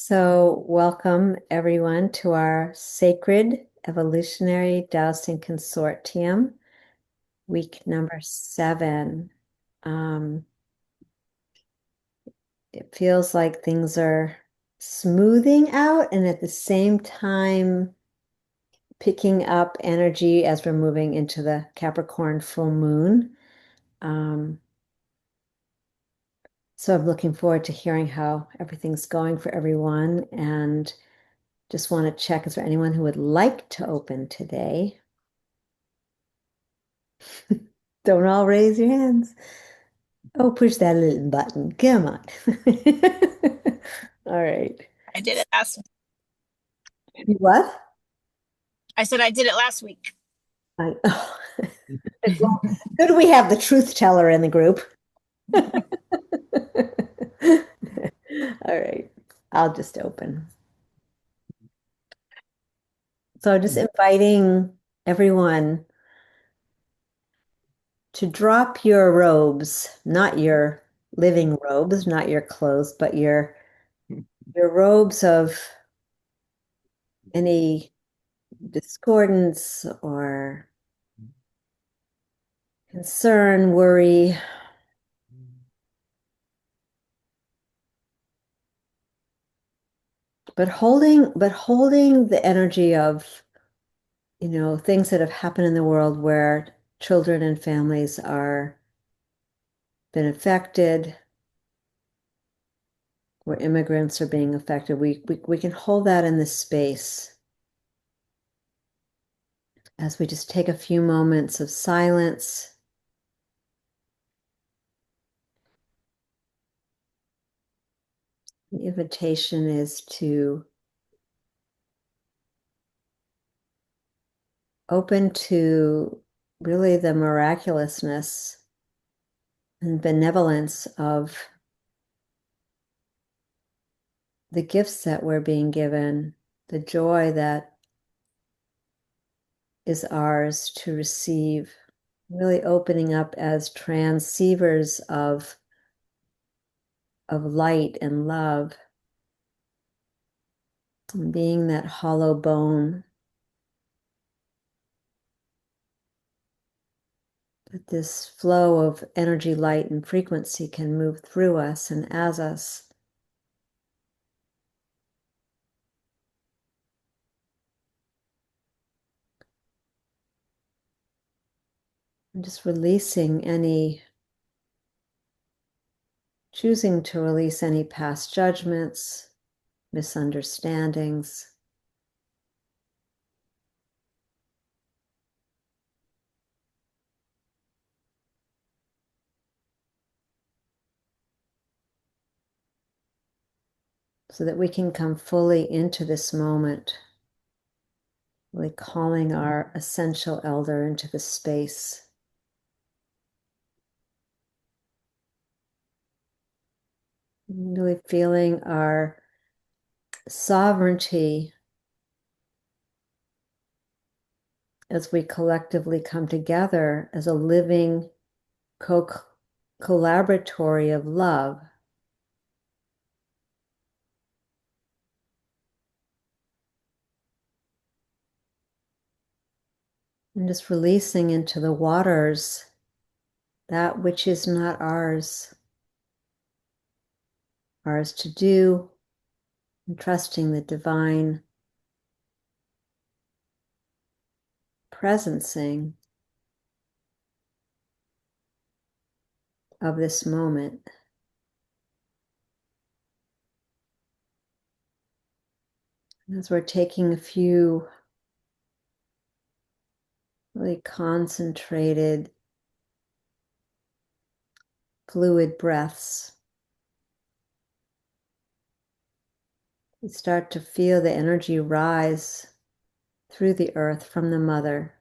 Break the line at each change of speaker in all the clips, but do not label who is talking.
So, welcome everyone to our Sacred Evolutionary Dowsing Consortium, week number 7. Um, it feels like things are smoothing out and at the same time picking up energy as we're moving into the Capricorn full moon. Um, so, I'm looking forward to hearing how everything's going for everyone and just want to check, is there anyone who would like to open today? Don't all raise your hands. Oh, push that little button. Come on. All right.
I did it last.
What?
I said I did it last week.
Oh. Well, good we have the truth teller in the group. All right. I'll just open. So just inviting everyone to drop your robes, not your living robes, not your clothes, but your robes of any discordance or concern, worry, but holding the energy of, things that have happened in the world where children and families are been affected, where immigrants are being affected. We can hold that in this space as we just take a few moments of silence. The invitation is to open to really the miraculousness and benevolence of the gifts that we're being given, the joy that is ours to receive, really opening up as transceivers of light and love, and being that hollow bone that this flow of energy, light, and frequency can move through us and as us. And just choosing to release any past judgments, misunderstandings, so that we can come fully into this moment, really calling our essential elder into the space. Really feeling our sovereignty as we collectively come together as a living collaboratory of love. And just releasing into the waters that which is not ours to do, and trusting the divine presencing of this moment. As we're taking a few really concentrated, fluid breaths, we start to feel the energy rise through the earth from the mother,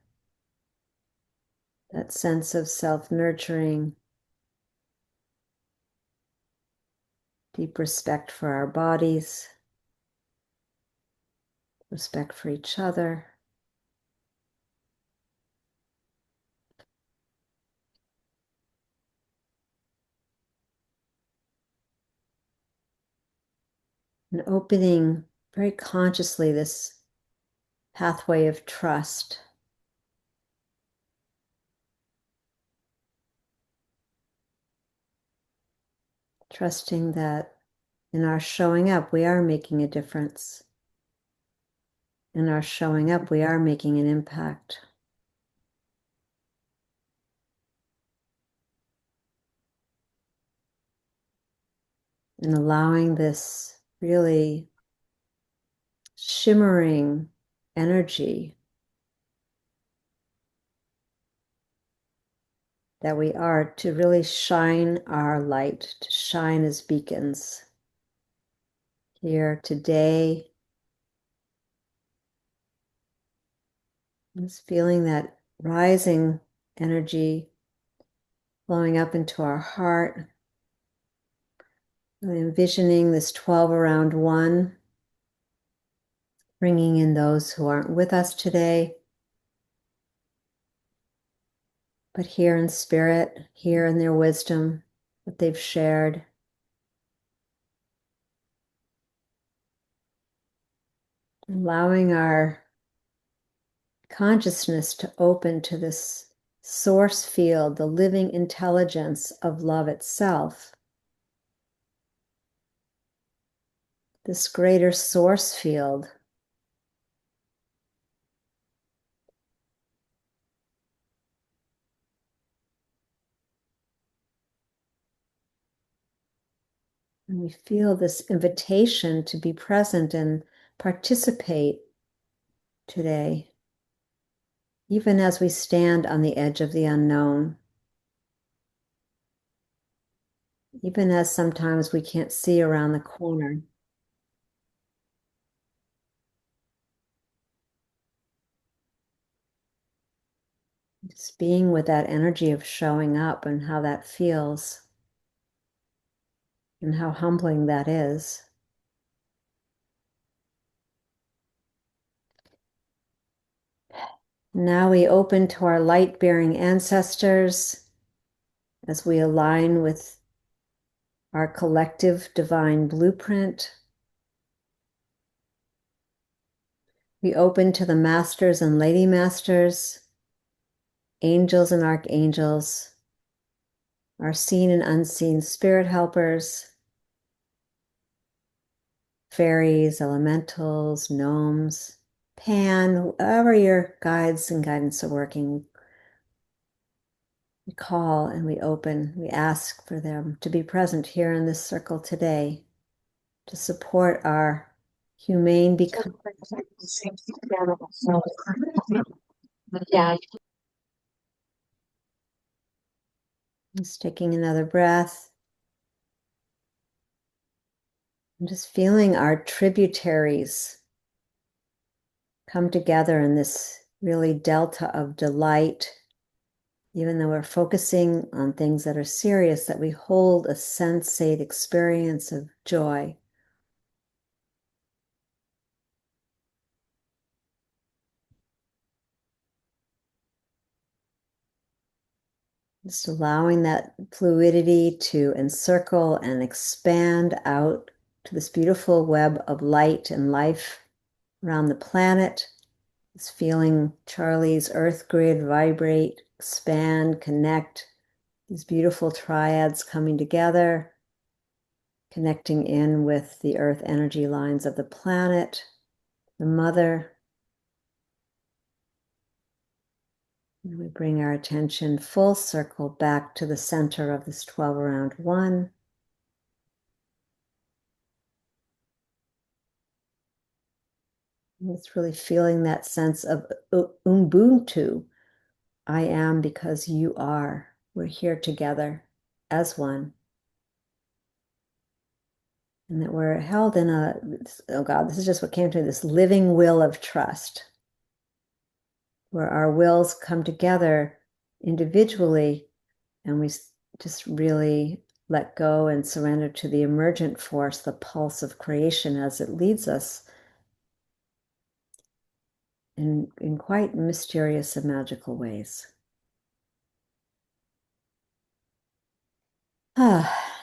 that sense of self-nurturing, deep respect for our bodies, respect for each other. and opening very consciously this pathway of trust. Trusting that in our showing up, we are making a difference. In our showing up, we are making an impact. And allowing this really shimmering energy that we are to really shine our light, to shine as beacons here today. Just feeling that rising energy flowing up into our heart, really envisioning this 12 around one, bringing in those who aren't with us today, but here in spirit, here in their wisdom that they've shared. Allowing our consciousness to open to this source field, the living intelligence of love itself, this greater source field. And we feel this invitation to be present and participate today, even as we stand on the edge of the unknown, even as sometimes we can't see around the corner. Just being with that energy of showing up and how that feels and how humbling that is. Now we open to our light-bearing ancestors as we align with our collective divine blueprint. We open to the masters and lady masters, angels and archangels, our seen and unseen spirit helpers, fairies, elementals, gnomes, Pan, whoever your guides and guidance are working. We call and we open, we ask for them to be present here in this circle today to support our humane becoming. Yeah. Just taking another breath and just feeling our tributaries come together in this really delta of delight, even though we're focusing on things that are serious, that we hold a sensate experience of joy. Just allowing that fluidity to encircle and expand out to this beautiful web of light and life around the planet. Just feeling Charlie's earth grid vibrate, expand, connect, these beautiful triads coming together, connecting in with the earth energy lines of the planet, the mother. And we bring our attention full circle back to the center of this 12 around one. And it's really feeling that sense of Ubuntu. I am because you are. We're here together as one. And that we're held in a, oh God, this is just what came to me, this living will of trust, where our wills come together individually and we just really let go and surrender to the emergent force, the pulse of creation as it leads us in quite mysterious and magical ways.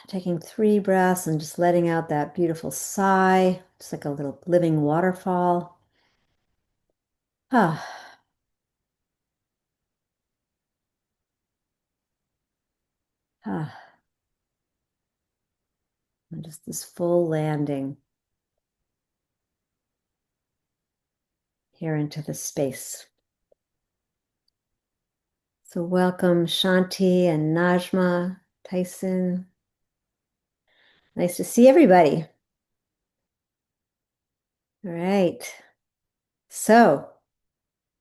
Taking 3 breaths and just letting out that beautiful sigh, just like a little living waterfall. Ah, ah, and just this full landing here into the space. So welcome Shanti and Najma, Tyson. Nice to see everybody. All right. So,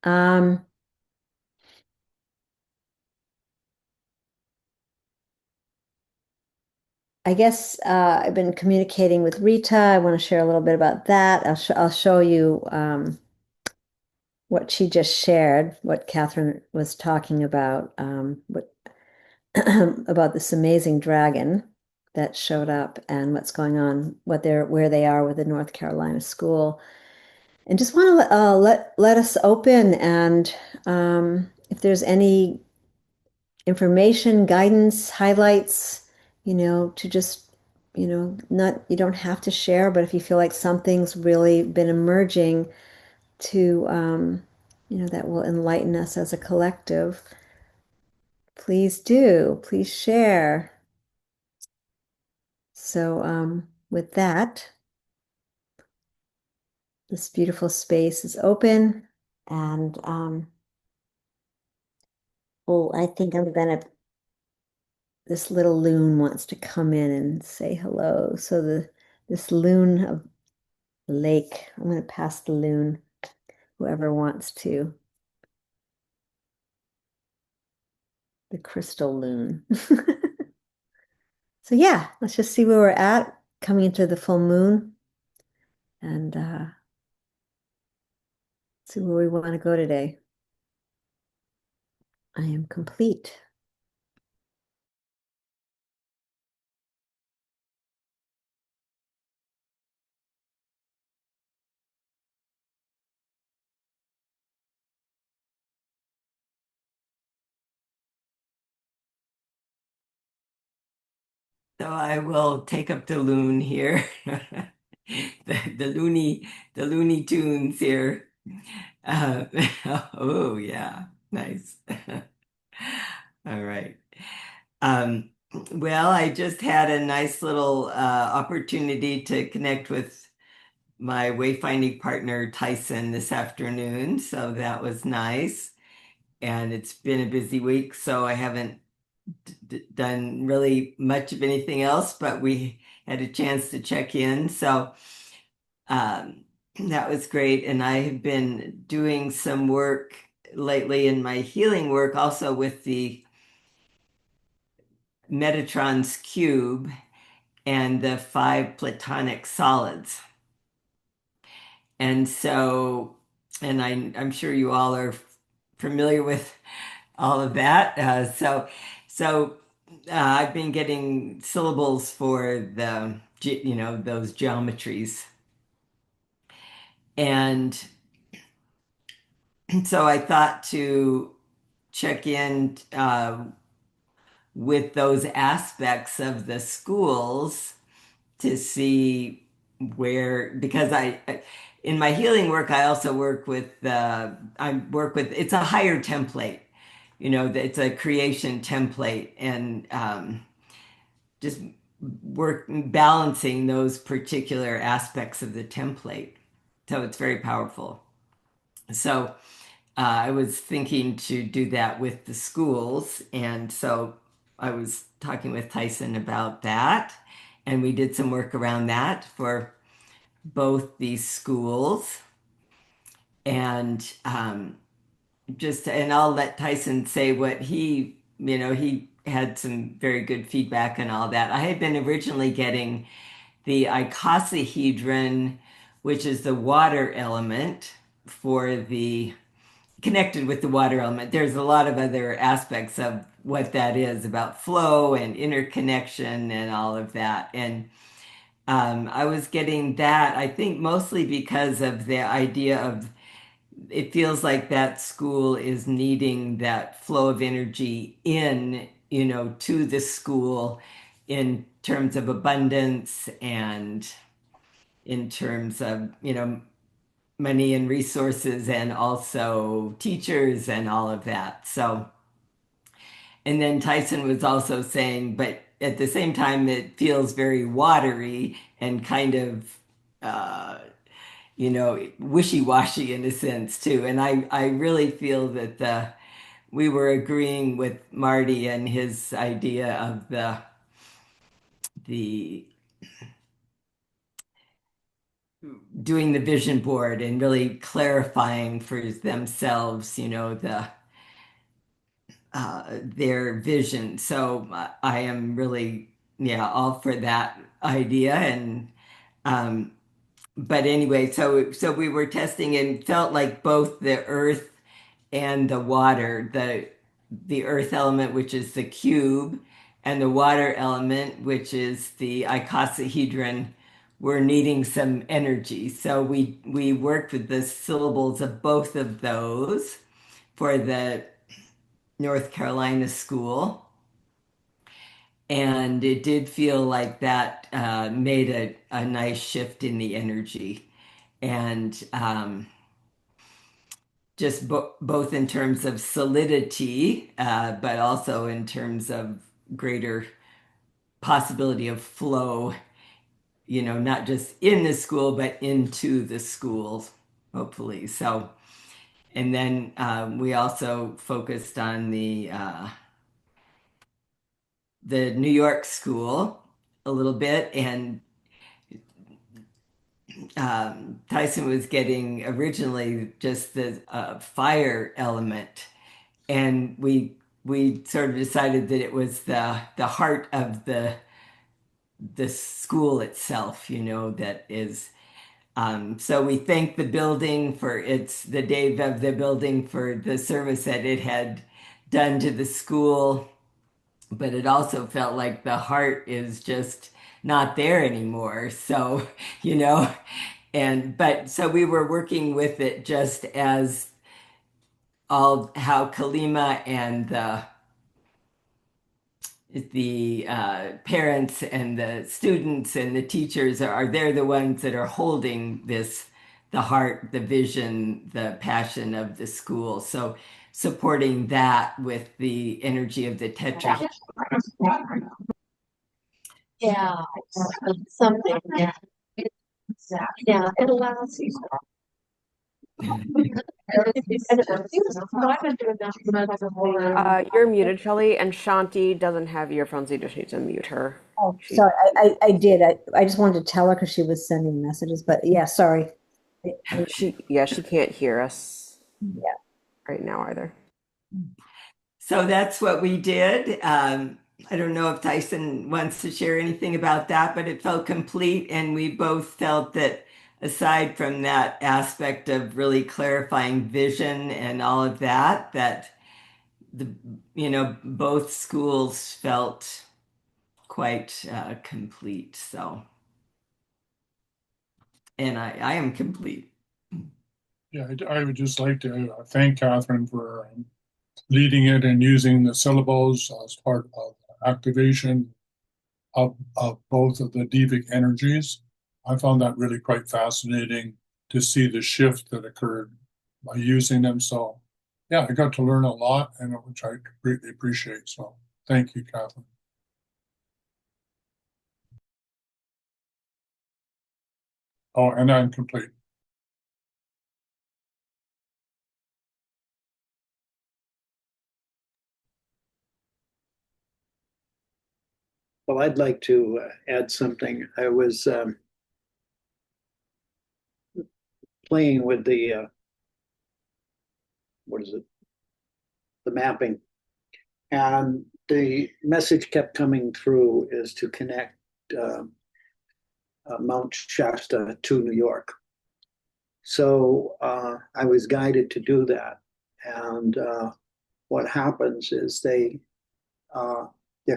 um, I guess I've been communicating with Rita. I want to share a little bit about that. I'll show you what she just shared, what Catherine was talking about, what about this amazing dragon that showed up and what's going on, where they are with the North Carolina school, and just want to let us open and if there's any information, guidance, highlights, to just, not, you don't have to share, but if you feel like something's really been emerging to, that will enlighten us as a collective, please do, please share. So, with that, this beautiful space is open, and oh, I think I'm gonna this little loon wants to come in and say hello. So this loon of the lake, I'm going to pass the loon, whoever wants to, the crystal loon. So yeah, let's just see where we're at coming into the full moon and see where we want to go today. I am complete.
So I will take up the loon here. The Looney Tunes here. Uh, oh yeah, nice. All right. Um, well, I just had a nice little opportunity to connect with my wayfinding partner Tyson this afternoon, so that was nice. And it's been a busy week, so I haven't done really much of anything else, but we had a chance to check in. So um, that was great. And I have been doing some work lately in my healing work, also with the Metatron's cube and the 5 platonic solids. And so, and I'm sure you all are familiar with all of that. I've been getting syllables for those geometries. And so I thought to check in with those aspects of the schools to see because in my healing work, I also work with, it's a higher template, it's a creation template and just work balancing those particular aspects of the template. So it's very powerful. So I was thinking to do that with the schools. And so I was talking with Tyson about that. And we did some work around that for both these schools. And and I'll let Tyson say what he had some very good feedback and all that. I had been originally getting the icosahedron, which is the water element for the connected with the water element. There's a lot of other aspects of what that is about flow and interconnection and all of that. And I was getting that, I think, mostly because of the idea of it feels like that school is needing that flow of energy in, to the school in terms of abundance and in terms of, money and resources and also teachers and all of that. So, and then Tyson was also saying, but at the same time, it feels very watery and kind of, wishy-washy in a sense too. And I really feel that we were agreeing with Marty and his idea of the doing the vision board and really clarifying for themselves, their vision. So I am really, yeah, all for that idea. And but anyway, so we were testing and felt like both the earth and the water, the earth element, which is the cube, and the water element, which is the icosahedron, were needing some energy. So we worked with the syllables of both of those for the North Carolina school. And it did feel like that made a nice shift in the energy. And just both in terms of solidity, but also in terms of greater possibility of flow, not just in the school, but into the schools, hopefully. So, and then we also focused on the New York school a little bit, and Tyson was getting originally just the fire element, and we sort of decided that it was the heart of the school itself, that is. So we thank the building for the Dave of the building for the service that it had done to the school, but it also felt like the heart is just not there anymore. So, you know, but so we were working with it just as all how Kalima and the parents and the students and the teachers are they're the ones that are holding the heart, the vision, the passion of the school. So supporting that with the energy of the tetra.
Yeah, something. Yeah, yeah, it allows you.
You're muted, Shelly, and Shanti doesn't have earphones either. She needs to mute her.
Oh,
She,
sorry. I did. I just wanted to tell her because she was sending messages, but yeah, sorry.
she can't hear us
Yeah.
right now either.
So that's what we did. I don't know if Tyson wants to share anything about that, but it felt complete. And we both felt that aside from that aspect of really clarifying vision and all of that, that both schools felt quite complete. So, and I am complete.
Yeah, I would just like to thank Catherine for leading it and using the syllables as part of activation of both of the Devic energies. I found that really quite fascinating to see the shift that occurred by using them. So, yeah, I got to learn a lot, and which I greatly appreciate. So, thank you, Catherine. Oh, and I'm complete.
Well, I'd like to add something. I was playing with what is it? The mapping. And the message kept coming through is to connect Mount Shasta to New York. So I was guided to do that. And what happens is they're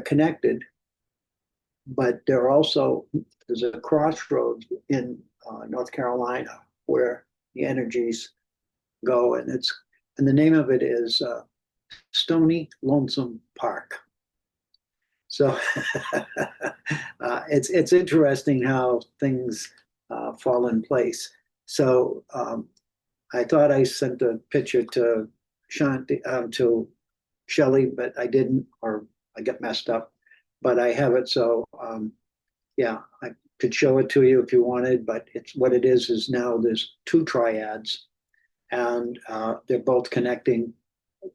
connected, but there's a crossroads in North Carolina where the energies go, and the name of it is Stony Lonesome Park. So it's interesting how things fall in place. So I thought I sent a picture to Shanti to Shelley, but I didn't, or I got messed up. But I have it, so yeah, I could show it to you if you wanted. But it's what it is now there's two triads, and they're both connecting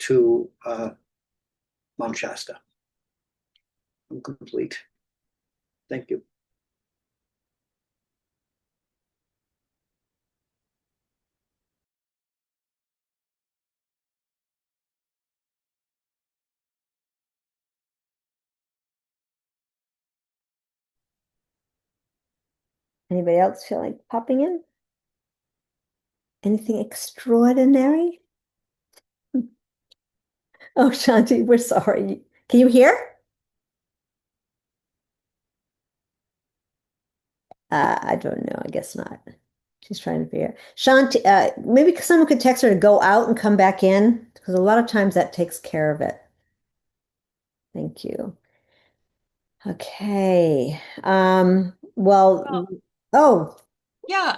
to Mount Shasta. I'm complete. Thank you.
Anybody else feel like popping in? Anything extraordinary? Oh, Shanti, we're sorry. Can you hear? I don't know. I guess not. She's trying to figure. Shanti, maybe someone could text her to go out and come back in because a lot of times that takes care of it. Thank you. Okay. Well, oh,
Yeah,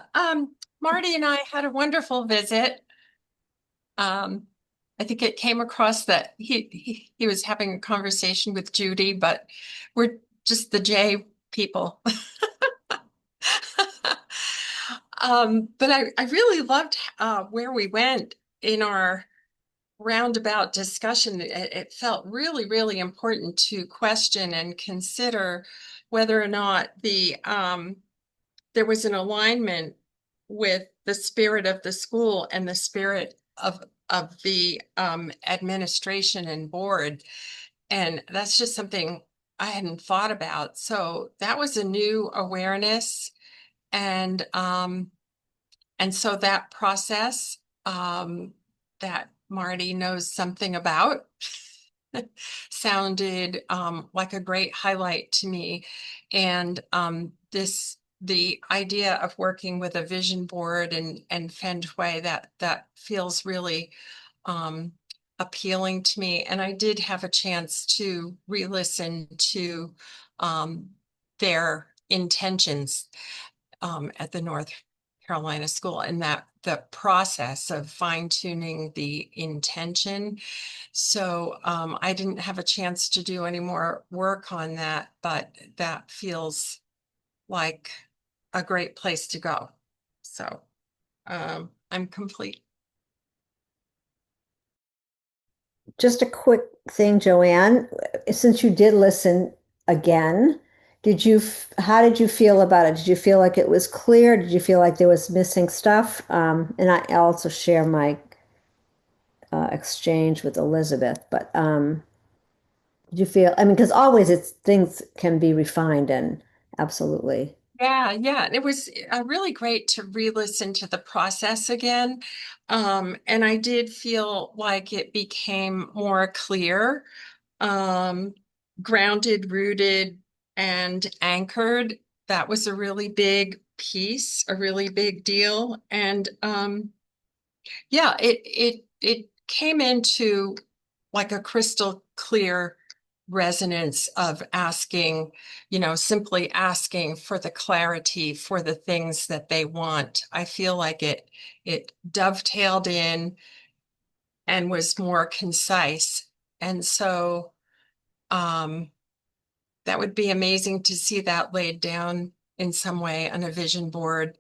Marty and I had a wonderful visit. I think it came across that he was having a conversation with Judy, but we're just the J people. But I really loved where we went in our roundabout discussion. It felt really, really important to question and consider whether or not there was an alignment with the spirit of the school and the spirit of the administration and board. And that's just something I hadn't thought about. So that was a new awareness. And so that process that Marty knows something about sounded like a great highlight to me. And the idea of working with a vision board and Feng Shui, that feels really appealing to me. And I did have a chance to re-listen to their intentions at the North Carolina school, and that the process of fine-tuning the intention. So I didn't have a chance to do any more work on that, but that feels like a great place to go. So I'm complete.
just a quick thing, Joanne. Since you did listen again, how did you feel about it? Did you feel like it was clear? Did you feel like there was missing stuff? And I'll also share my exchange with Elizabeth, but did you feel, I mean, because always things can be refined and absolutely.
Yeah. It was really great to re-listen to the process again. And I did feel like it became more clear, grounded, rooted, and anchored. That was a really big piece, a really big deal. And yeah, it came into like a crystal clear resonance of asking, simply asking for the clarity for the things that they want. I feel like it dovetailed in and was more concise. And so that would be amazing to see that laid down in some way on a vision board,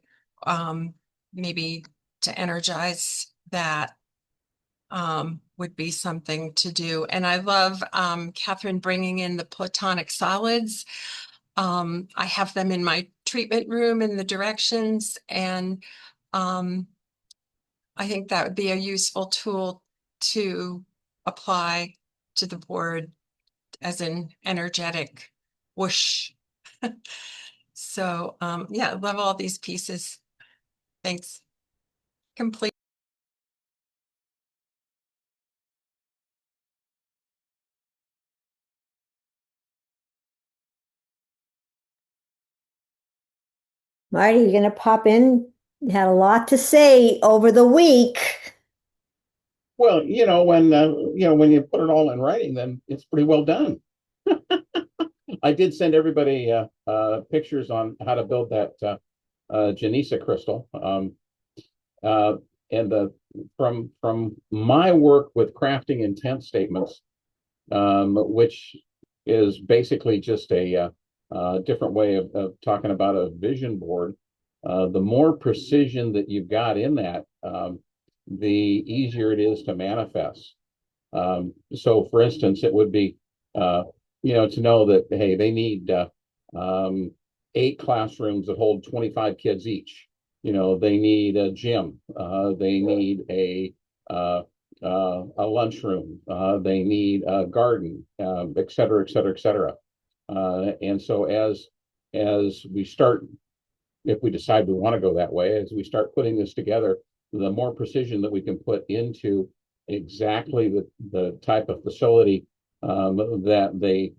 maybe to energize that would be something to do. And I love Catherine bringing in the platonic solids. I have them in my treatment room in the directions, and I think that would be a useful tool to apply to the board as an energetic whoosh. So yeah, I love all these pieces. Thanks. Complete.
Marty, you're going to pop in? You had a lot to say over the week.
Well, when you put it all in writing, then it's pretty well done. I did send everybody pictures on how to build that Janisa crystal. Uh, and from my work with crafting intent statements, which is basically just a different way of talking about a vision board. The more precision that you've got in that, the easier it is to manifest. So, for instance, it would be, to know that, hey, they need 8 classrooms that hold 25 kids each. They need a gym. They need a lunchroom. They need a garden, et cetera, et cetera, et cetera. And so as we start, if we decide we want to go that way, as we start putting this together, the more precision that we can put into exactly the type of facility that they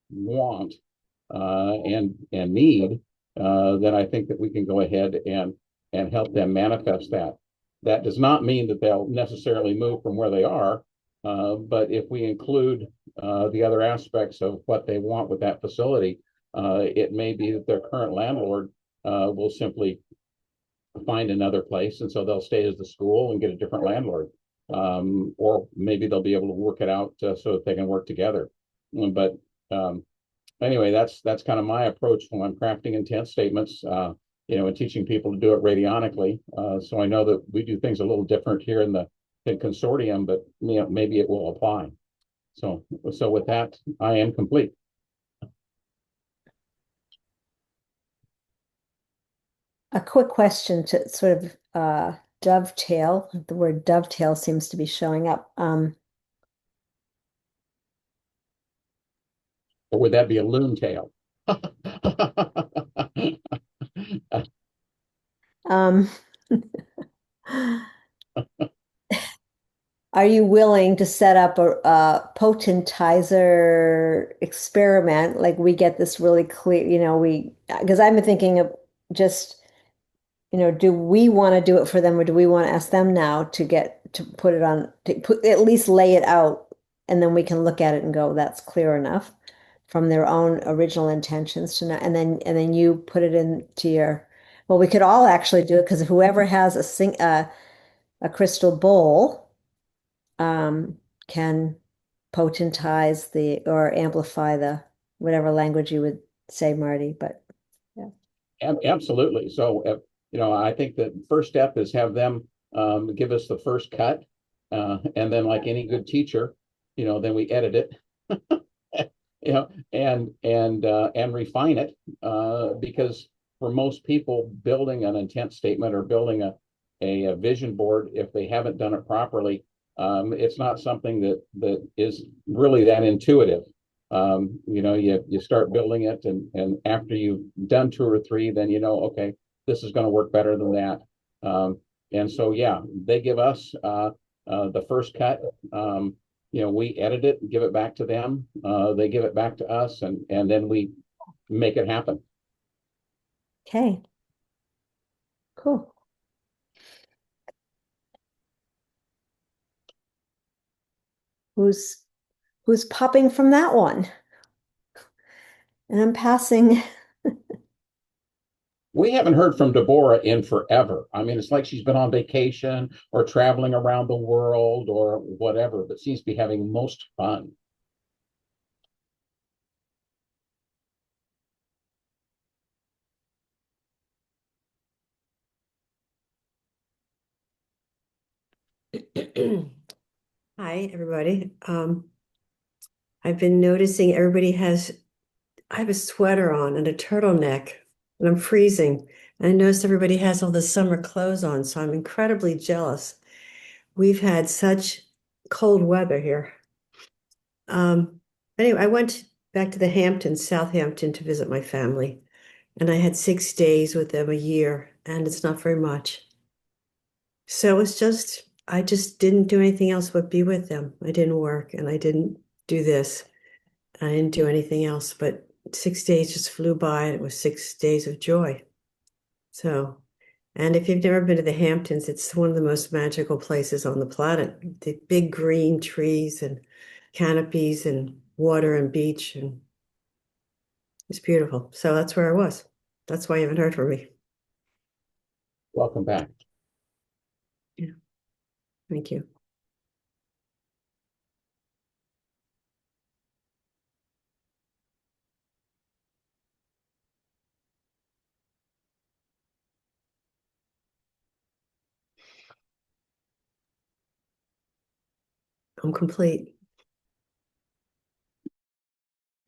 want and need, then I think that we can go ahead and help them manifest that. That does not mean that they'll necessarily move from where they are, but if we include the other aspects of what they want with that facility, it may be that their current landlord will simply find another place, and so they'll stay as the school and get a different landlord. Or maybe they'll be able to work it out so that they can work together. But anyway, that's kind of my approach when I'm crafting intent statements, and teaching people to do it radionically. So I know that we do things a little different here in the consortium, but maybe it will apply. So with that, I am complete.
A quick question to sort of dovetail. The word dovetail seems to be showing up.
Or would that be a loon tail?
Um, Are you willing to set up a potentizer experiment? Like we get this really clear, because I've been thinking of just, do we want to do it for them or do we want to ask them now to put it on, to put at least lay it out and then we can look at it and go, that's clear enough from their own original intentions to know, and then you put it into your, well, we could all actually do it because whoever has a crystal bowl can potentize or amplify the whatever language you would say, Marty, but yeah.
Absolutely. So, I think the first step is have them give us the first cut. And then like any good teacher, then we edit it, and refine it. Because for most people building an intent statement or building a vision board, if they haven't done it properly, it's not something that is really that intuitive. You start building it, and after you've done 2 or 3, then okay, this is going to work better than that. And so yeah, they give us the first cut. We edit it, give it back to them. They give it back to us, and then we make it happen.
Okay. Cool. Who's popping from that one? And I'm passing.
We haven't heard from Deborah in forever. I mean, it's like she's been on vacation or traveling around the world or whatever, but seems to be having most fun.
Hi, everybody. I've been noticing I have a sweater on and a turtleneck, and I'm freezing. And I noticed everybody has all the summer clothes on, so I'm incredibly jealous. We've had such cold weather here. Anyway, I went back to the Hamptons, Southampton, to visit my family, and I had 6 days with them a year, and it's not very much. So I just didn't do anything else but be with them. I didn't work and I didn't do this. I didn't do anything else, but 6 days just flew by and it was 6 days of joy. So, and if you've never been to the Hamptons, it's one of the most magical places on the planet. The big green trees and canopies and water and beach. And It's beautiful. So that's where I was. That's why you haven't heard from me.
Welcome back.
Yeah. Thank you. I'm complete.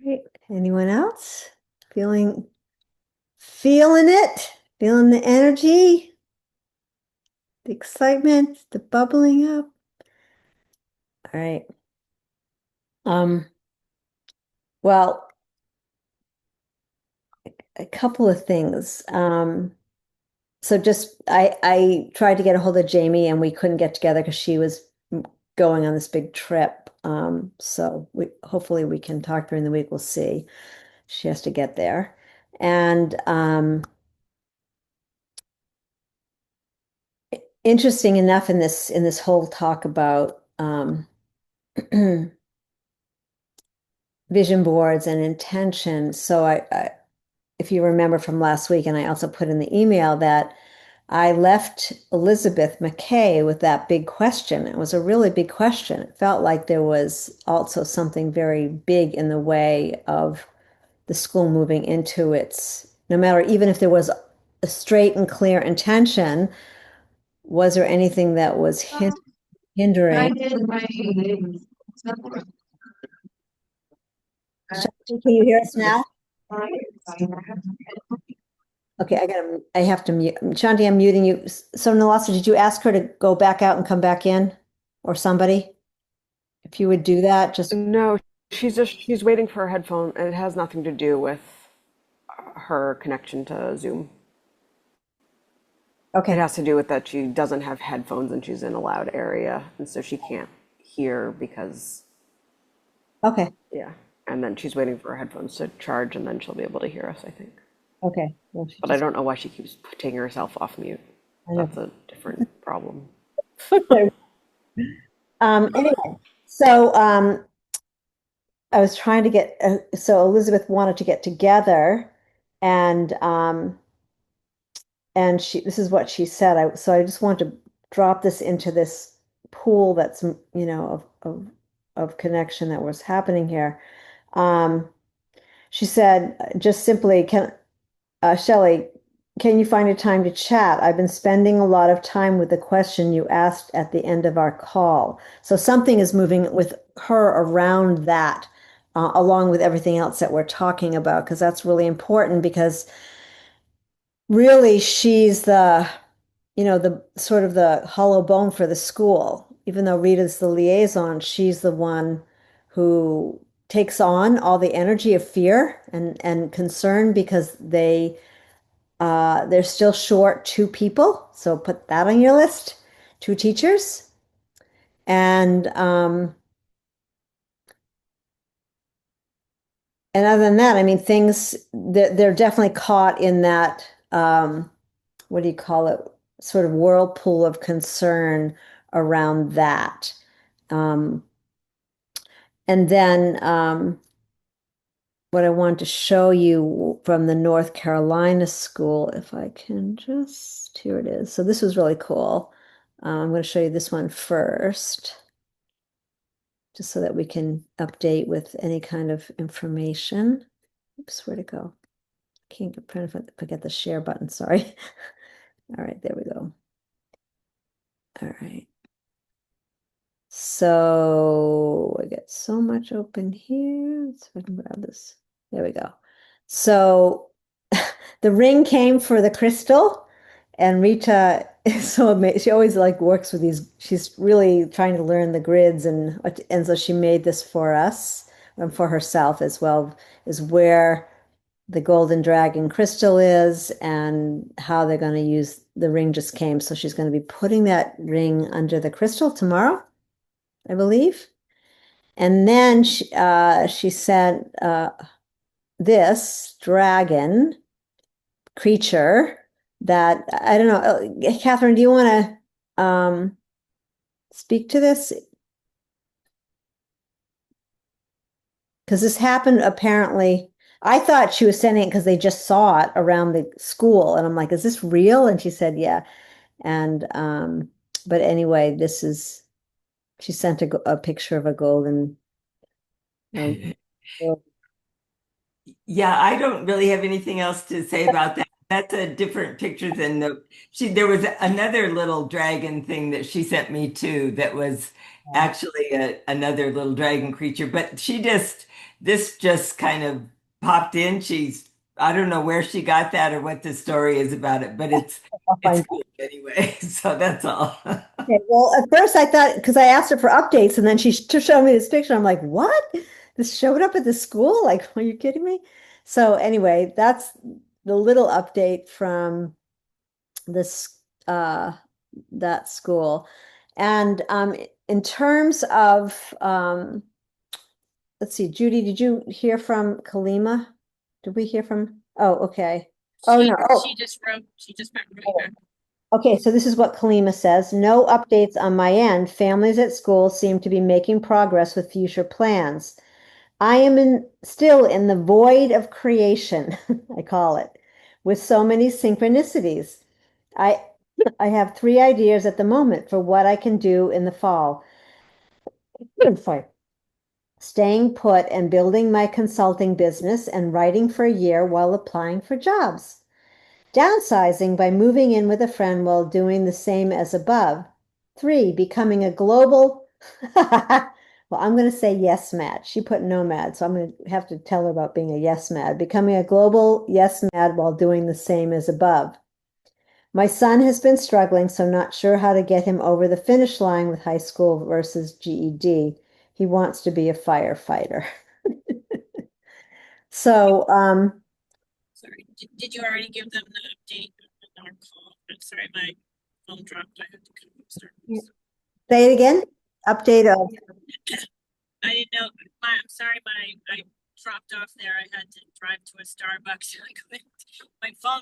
Great. Anyone else? Feeling it? Feeling the energy? The excitement, the bubbling up? All right. Well, a couple of things. So just I tried to get a hold of Jamie and we couldn't get together because she was going on this big trip. So hopefully we can talk during the week. We'll see. She has to get there. And interesting enough in this whole talk about vision boards and intention. So if you remember from last week, and I also put in the email that I left Elizabeth McKay with that big question. It was a really big question. It felt like there was also something very big in the way of the school moving into its, no matter, even if there was a straight and clear intention, was there anything that was hindering? Can you hear us now? Okay, I have to mute. Shanti, I'm muting you. So Nalasa, did you ask her to go back out and come back in? Or somebody? If you would do that, just,
No, she's waiting for her headphone, and it has nothing to do with her connection to Zoom. It
okay,
has to do with that she doesn't have headphones and she's in a loud area, and so she can't hear because,
okay,
yeah. And then she's waiting for her headphones to charge, and then she'll be able to hear us, I think.
okay. Well, she
But I
just,
don't know why she keeps taking herself off mute.
I know.
That's a different problem.
Anyway, so I was trying to get, so Elizabeth wanted to get together and this is what she said. So I just want to drop this into this pool that's, of connection that was happening here. Um, she said, just simply, Shelley, can you find a time to chat? I've been spending a lot of time with the question you asked at the end of our call. So something is moving with her around that, along with everything else that we're talking about, because that's really important because really she's the sort of the hollow bone for the school. Even though Rita's the liaison, she's the one who takes on all the energy of fear and concern because they're still short two people. So put that on your list, two teachers. And other than that, I mean, they're definitely caught in that, what do you call it? Sort of whirlpool of concern around that. Um, and then what I wanted to show you from the North Carolina school, if I can just, here it is. So this was really cool. I'm going to show you this one first, just so that we can update with any kind of information. Oops, where'd it go? Can't forget the share button, sorry. All right, there we go. All right. So I get so much open here. Let's see if I can grab this. There we go. So the ring came for the crystal, and Rita is so amazing. She always like works with these. She's really trying to learn the grids, and so she made this for us and for herself as well, is where the golden dragon crystal is and how they're going to use the ring just came. So she's going to be putting that ring under the crystal tomorrow, I believe. And then she sent this dragon creature that I don't know. Catherine, do you want to speak to this? Because this happened apparently. I thought she was sending it because they just saw it around the school. And I'm like, is this real? And she said, yeah. And but anyway, she sent a picture of a golden.
Yeah, I don't really have anything else to say about that. That's a different picture than there was another little dragon thing that she sent me too that was actually another little dragon creature, but this just kind of popped in. I don't know where she got that or what the story is about it, but
I'll
it's
find.
cool anyway. So that's all.
Okay, well, at first I thought, because I asked her for updates and then she showed me this picture. I'm like, what? This showed up at the school? Like, are you kidding me? So anyway, that's the little update from this that school. And in terms of let's see, Judy, did you hear from Kalima? Did we hear from? Oh, okay. Oh no.
She just wrote, she just went right back.
Okay, so this is what Kalima says. No updates on my end. Families at school seem to be making progress with future plans. I am still in the void of creation, I call it, with so many synchronicities. I I have 3 ideas at the moment for what I can do in the fall. Sorry. Staying put and building my consulting business and writing for a year while applying for jobs. Downsizing by moving in with a friend while doing the same as above. 3, becoming a global, well, I'm going to say yes mad. She put nomad, so I'm going to have to tell her about being a yes mad. Becoming a global yes mad while doing the same as above. My son has been struggling, so not sure how to get him over the finish line with high school versus GED. He wants to be a firefighter. So,
Sorry, did you already give them the update on our call? I'm sorry, my phone dropped. I had to come upstairs.
say it again. Update of.
I didn't know. I'm sorry, I dropped off there. I had to drive to a Starbucks. My phone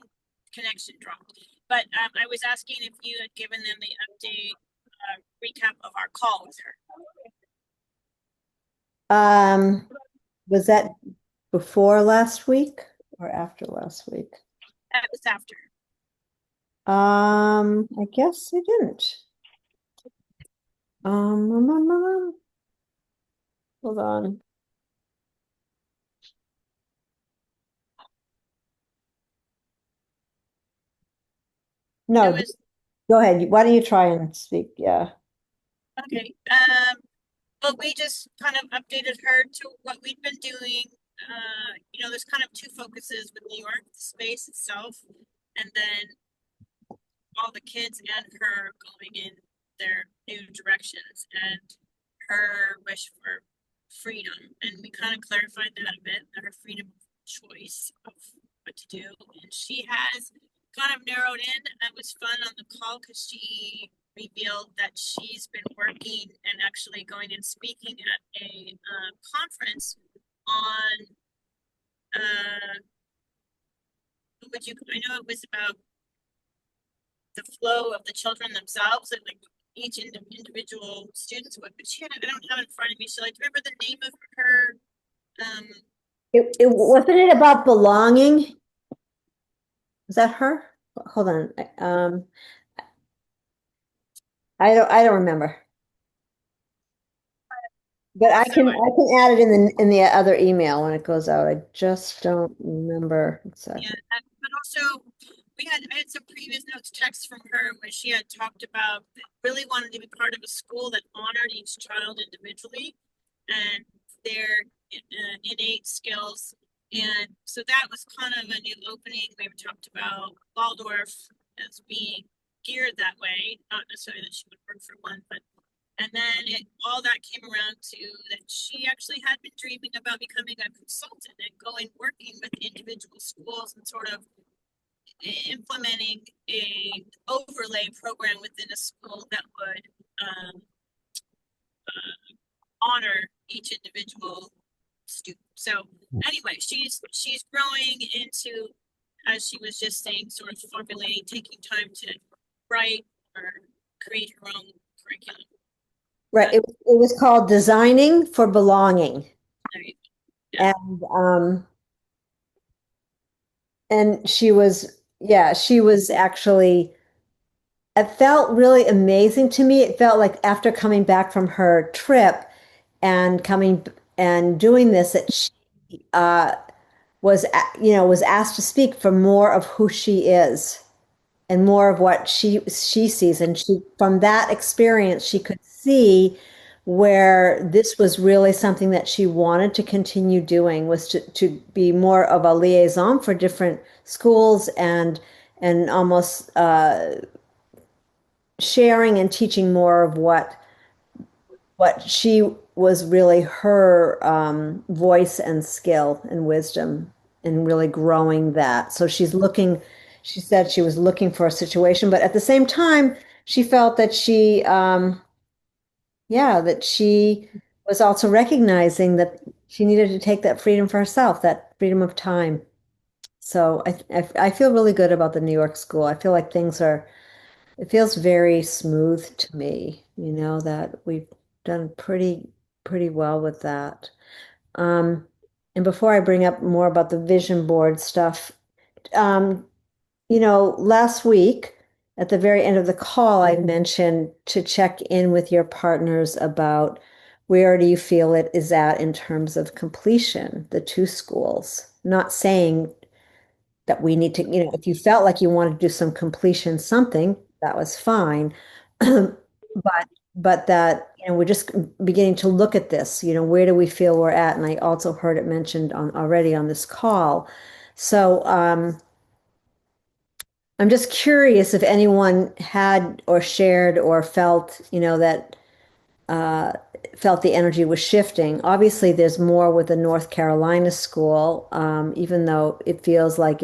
connection dropped. But I was asking if you had given them the update recap of our call with her.
Was that before last week or after last week?
That was after.
I guess I didn't. Hold on. No, go ahead. Why don't you try and speak? Yeah.
Okay. But we just kind of updated her to what we've been doing. There's kind of two focuses with New York, the space itself, and then all the kids and her going in their new directions and her wish for freedom. And we kind of clarified that a bit, that her freedom of choice of what to do. And she has kind of narrowed in. It was fun on the call because she revealed that she's been working and actually going and speaking at a conference on I know it was about the flow of the children themselves and like each individual students would, but I don't have it in front of me. So like remember the name of her
It wasn't it about belonging? Is that her? Hold on. I don't remember. But I can add it in the other email when it goes out. I just don't remember exactly.
Yeah, but also I had some previous notes text from her where she had talked about really wanted to be part of a school that honored each child individually and their innate skills. And so that was kind of a new opening. We talked about Waldorf as being geared that way, not necessarily that she would work for one, but and then all that came around to that she actually had been dreaming about becoming a consultant and going working with individual schools and sort of implementing a overlay program within a school that would honor each individual student. So anyway, she's growing into, as she was just saying, sort of formulating, taking time to write or create her own curriculum.
Right. It was called Designing for Belonging.
Yeah.
And and she was actually, it felt really amazing to me. It felt like after coming back from her trip and coming and doing this, that she uh, was asked to speak for more of who she is and more of what she sees. And she, from that experience, she could see where this was really something that she wanted to continue doing, was to be more of a liaison for different schools and almost sharing and teaching more of what she was really her voice and skill and wisdom and really growing that. So she said she was looking for a situation, but at the same time, she felt that that she was also recognizing that she needed to take that freedom for herself, that freedom of time. So I feel really good about the New York school. I feel like it feels very smooth to me, that we've done pretty well with that. Um, and before I bring up more about the vision board stuff, um, last week at the very end of the call, I mentioned to check in with your partners about where do you feel it is at in terms of completion, the two schools. Not saying that we need to, if you felt like you wanted to do some completion something, that was fine. But that, we're just beginning to look at this, where do we feel we're at? And I also heard it mentioned already on this call. So I'm just curious if anyone had or shared or felt, that uh, felt the energy was shifting. Obviously, there's more with the North Carolina school, even though it feels like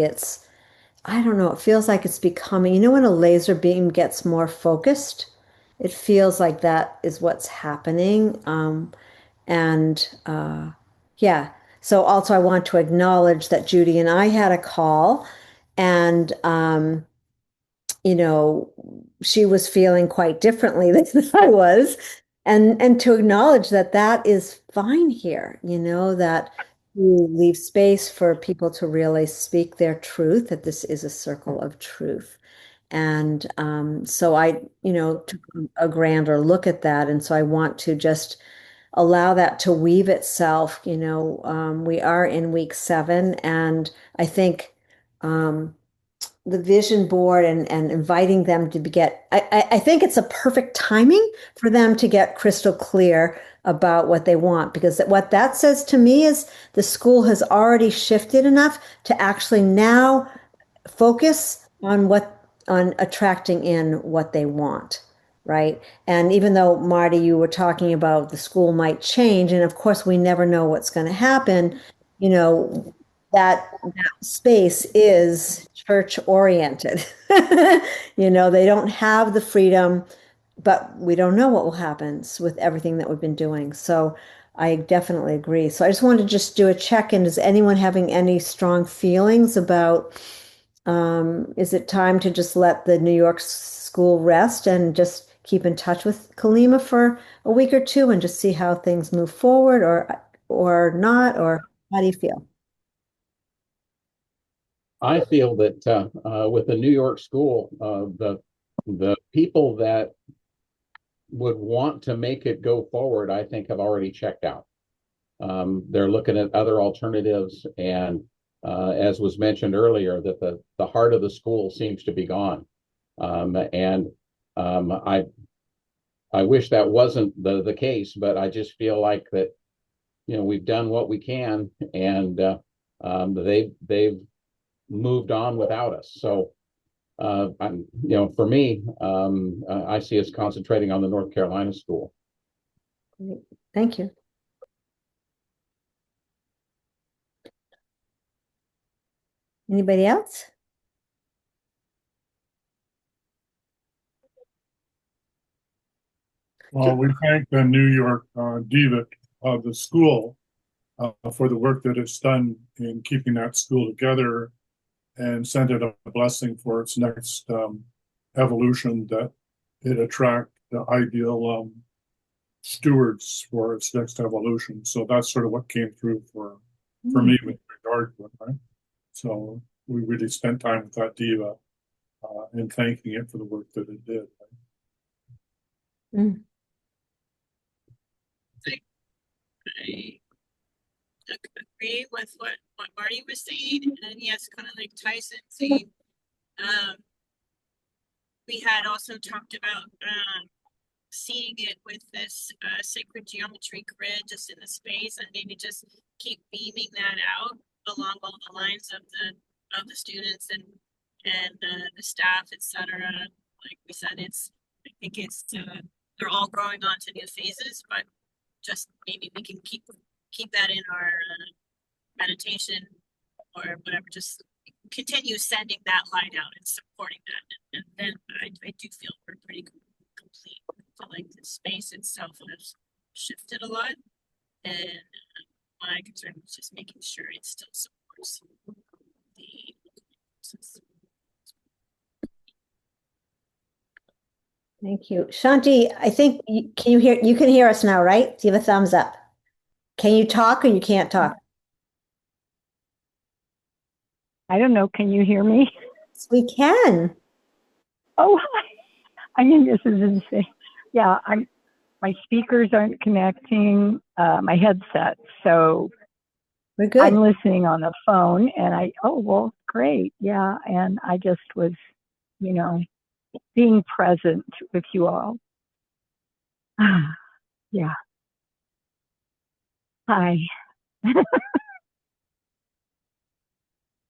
I don't know, it feels like it's becoming, when a laser beam gets more focused, it feels like that is what's happening. And yeah, so also I want to acknowledge that Judy and I had a call and, you know, she was feeling quite differently than I was. And to acknowledge that that is fine here, that you leave space for people to really speak their truth, that this is a circle of truth. And so I, took a grander look at that. And so I want to just allow that to weave itself. We are in week 7, and I think the vision board and inviting them to I think it's a perfect timing for them to get crystal clear about what they want, because what that says to me is the school has already shifted enough to actually now focus on attracting in what they want, right? And even though, Marty, you were talking about the school might change, and of course we never know what's going to happen, you know, that space is church oriented. They don't have the freedom, but we don't know what will happen with everything that we've been doing. So I definitely agree. So I just wanted to just do a check-in. Is anyone having any strong feelings about, is it time to just let the New York school rest and just keep in touch with Kalima for a week or two and just see how things move forward, or not, or how do you feel?
I feel that with the New York school, the people that would want to make it go forward, I think, have already checked out. They're looking at other alternatives, and as was mentioned earlier, that the heart of the school seems to be gone. And I wish that wasn't the case, but I just feel like that we've done what we can, and they've moved on without us. So for me, I see us concentrating on the North Carolina school.
Great. Thank you. Anybody else?
Well, we thank the New York DVIC of the school for the work that it's done in keeping that school together, and send it a blessing for its next evolution, that it attract the ideal stewards for its next evolution. So that's sort of what came through for me with regard to it, right? So we really spent time with that diva and thanking it for the work that it did.
Mm.
I agree with what Marty was saying, and yes, kind of like Tyson saying, we had also talked about seeing it with this sacred geometry grid just in the space, and maybe just keep beaming that out along all the lines of the students and the staff, etc. Like we said, I think it's they're all growing on to new phases, but just maybe we can keep that in our meditation or whatever, just continue sending that light out and supporting that, and then I do feel we're pretty complete. I feel like the space itself has shifted a lot, and my concern was just making sure it still supports the process.
Thank you. Shanti, I think you can hear us now, right? Do you have a thumbs up? Can you talk or you can't talk?
I don't know. Can you hear me?
Yes, we can.
Oh, hi. I mean, this is insane. Yeah, my speakers aren't connecting, my headset. So
We're good.
I'm listening on the phone and oh, well, great. Yeah. And I just was, being present with you all. Yeah. Hi.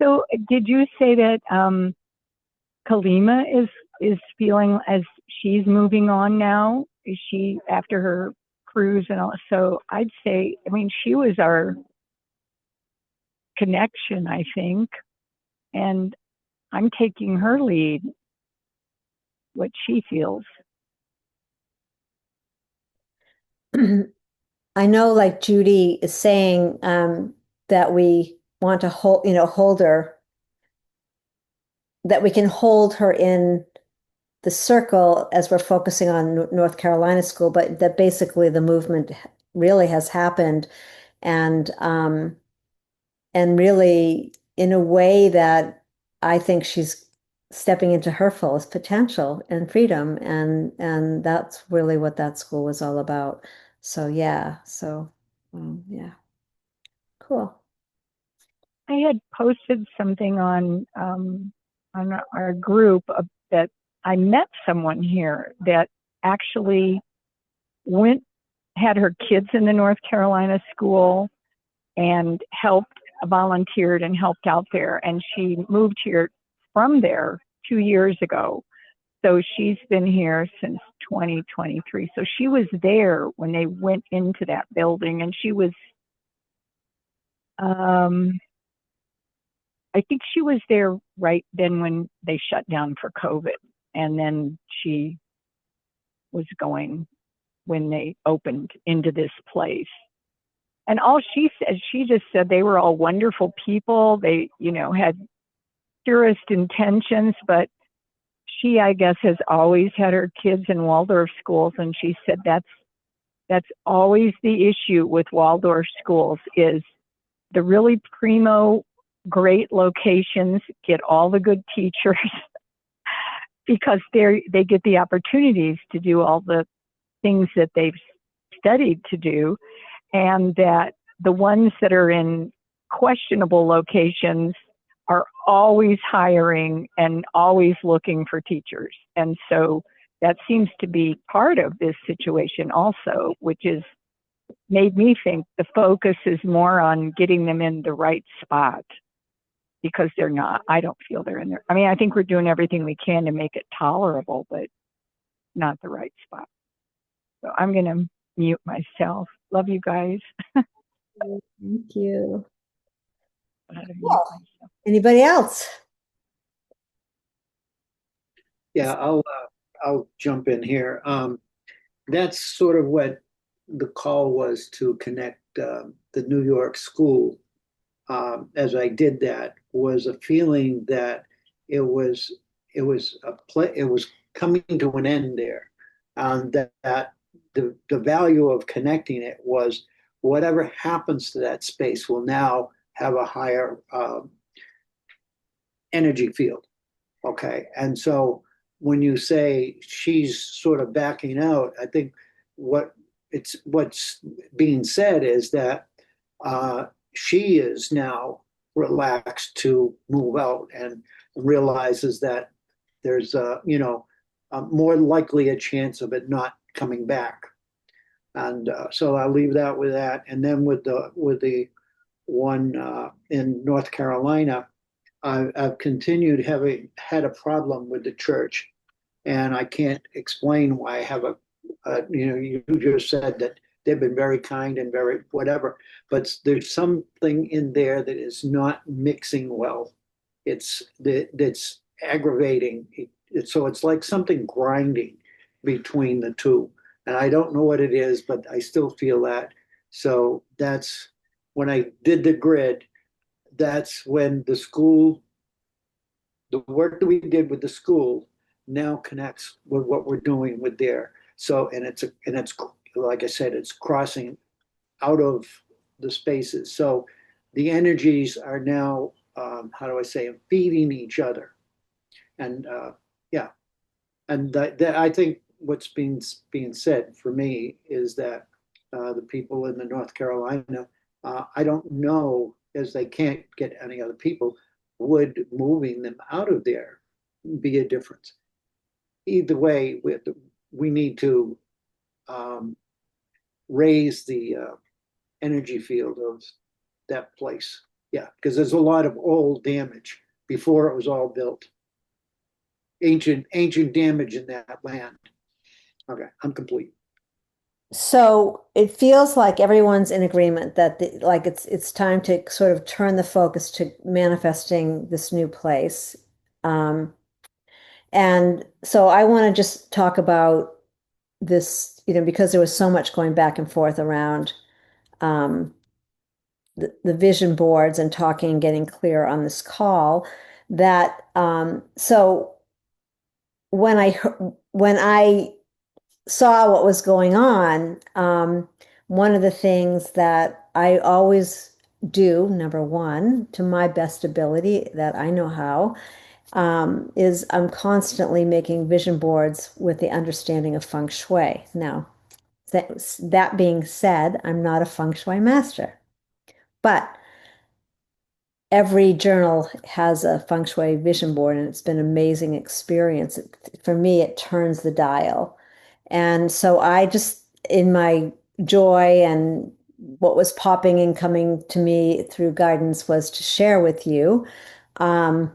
So did you say that Kalima is feeling as she's moving on now? Is she after her cruise and all? So I'd say, I mean, she was our connection, I think, and I'm taking her lead, what she feels.
I know, like Judy is saying, that we want to hold her, that we can hold her in the circle as we're focusing on North Carolina school, but that basically the movement really has happened, and really in a way that I think she's stepping into her fullest potential and freedom, and that's really what that school was all about. So yeah, yeah, cool.
I had posted something on our group that I met someone here that actually had her kids in the North Carolina school and volunteered and helped out there. And she moved here from there 2 years ago. So she's been here since 2023. So she was there when they went into that building, and she was, I think she was there right then when they shut down for COVID. And then she was going when they opened into this place. And all she said, she just said they were all wonderful people. They, had purest intentions, but she, I guess, has always had her kids in Waldorf schools. And she said that's always the issue with Waldorf schools is the really primo, great locations get all the good teachers because they get the opportunities to do all the things that they've studied to do, and that the ones that are in questionable locations are always hiring and always looking for teachers. And so that seems to be part of this situation also, which is made me think the focus is more on getting them in the right spot, because they're not. I don't feel they're in there. I mean, I think we're doing everything we can to make it tolerable, but not the right spot. So I'm going to mute myself. Love you guys.
Thank you. Well, anybody else?
Yeah, I'll jump in here. That's sort of what the call was, to connect the New York school. As I did that, was a feeling that it was coming to an end there. That the value of connecting it was whatever happens to that space will now have a higher energy field. Okay. And so when you say she's sort of backing out, I think what's being said is that she is now relaxed to move out and realizes that there's a more likely a chance of it not coming back. And so I'll leave that with that. And then with the one in North Carolina, I've continued having had a problem with the church, and I can't explain why I have you just said that they've been very kind and very whatever, but there's something in there that is not mixing well. That's aggravating. So it's like something grinding between the two, and I don't know what it is, but I still feel that. So that's when I did the grid. That's when the work that we did with the school now connects with what we're doing with there. So, and it's like I said, it's crossing out of the spaces. So the energies are now, how do I say, feeding each other. And yeah, and I think what's being said for me is that the people in the North Carolina, I don't know, as they can't get any other people, would moving them out of there be a difference? Either way, we need to raise the energy field of that place. Yeah, because there's a lot of old damage before it was all built. Ancient damage in that land. Okay, I'm complete.
So it feels like everyone's in agreement that like it's time to sort of turn the focus to manifesting this new place. Um, and so I want to just talk about this, because there was so much going back and forth around um, the vision boards and talking and getting clear on this call that so when I saw what was going on, one of the things that I always do, number one, to my best ability that I know how, is I'm constantly making vision boards with the understanding of feng shui. Now, that being said, I'm not a feng shui master, but every journal has a feng shui vision board, and it's been an amazing experience. For me, it turns the dial. And so I just, in my joy and what was popping and coming to me through guidance, was to share with you, um,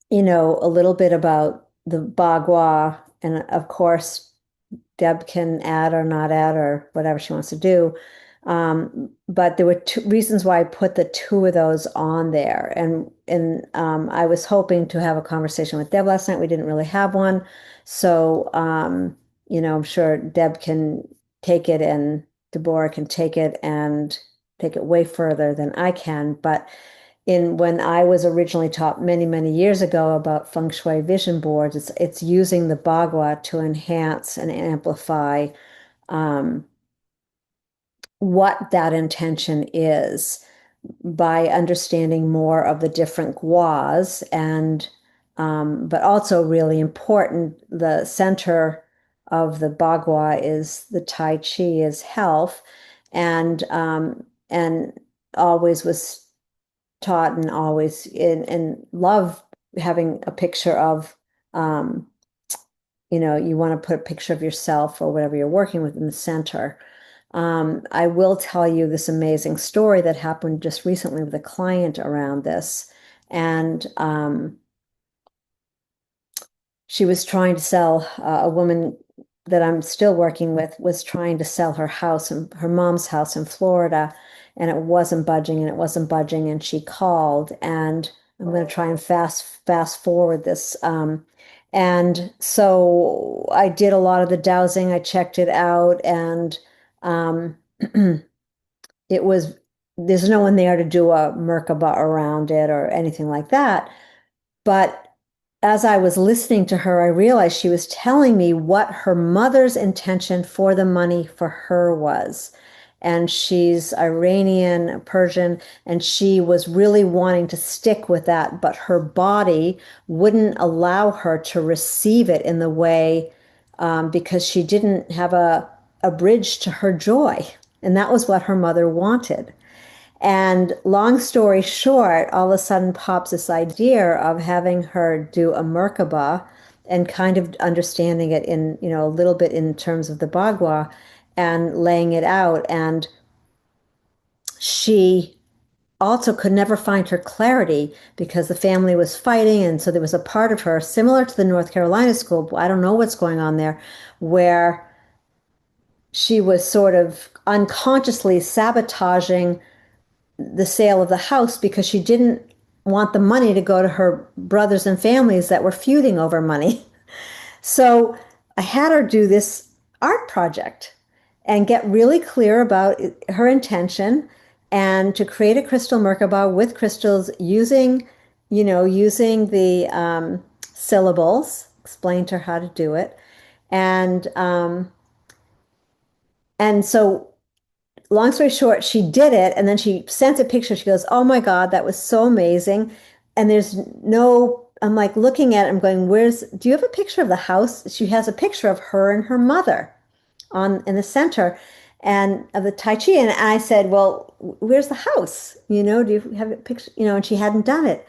a little bit about the Bagua. And of course, Deb can add or not add or whatever she wants to do. But there were two reasons why I put the two of those on there. And I was hoping to have a conversation with Deb last night. We didn't really have one. So, I'm sure Deb can take it and Deborah can take it and take it way further than I can. But when I was originally taught many, many years ago about feng shui vision boards, it's using the bagua to enhance and amplify um, what that intention is by understanding more of the different guas and but also really important, the center of the bagua is the Tai Chi, is health, and always was taught and always and love having a picture of you want to put a picture of yourself or whatever you're working with in the center. I will tell you this amazing story that happened just recently with a client around this. And she was trying to sell, a woman that I'm still working with was trying to sell her house and her mom's house in Florida, and it wasn't budging and it wasn't budging. And she called, and I'm going to try and fast forward this. And so I did a lot of the dowsing. I checked it out, and um, it was, there's no one there to do a Merkaba around it or anything like that. But as I was listening to her, I realized she was telling me what her mother's intention for the money for her was. and she's Iranian, Persian, and she was really wanting to stick with that, but her body wouldn't allow her to receive it in the way because she didn't have a bridge to her joy. And that was what her mother wanted. And long story short, all of a sudden pops this idea of having her do a Merkaba and kind of understanding it in, a little bit in terms of the Bagua and laying it out. And she also could never find her clarity because the family was fighting. And so there was a part of her, similar to the North Carolina school, I don't know what's going on there, where she was sort of unconsciously sabotaging the sale of the house because she didn't want the money to go to her brothers and families that were feuding over money. So I had her do this art project and get really clear about her intention and to create a crystal Merkaba with crystals using the syllables, explain to her how to do it. And so long story short, she did it and then she sent a picture. She goes, "Oh my God, that was so amazing." And I'm like looking at it, I'm going, do you have a picture of the house? She has a picture of her and her mother in the center and of the Tai Chi. And I said, "Well, where's the house? Do you have a picture?" And she hadn't done it.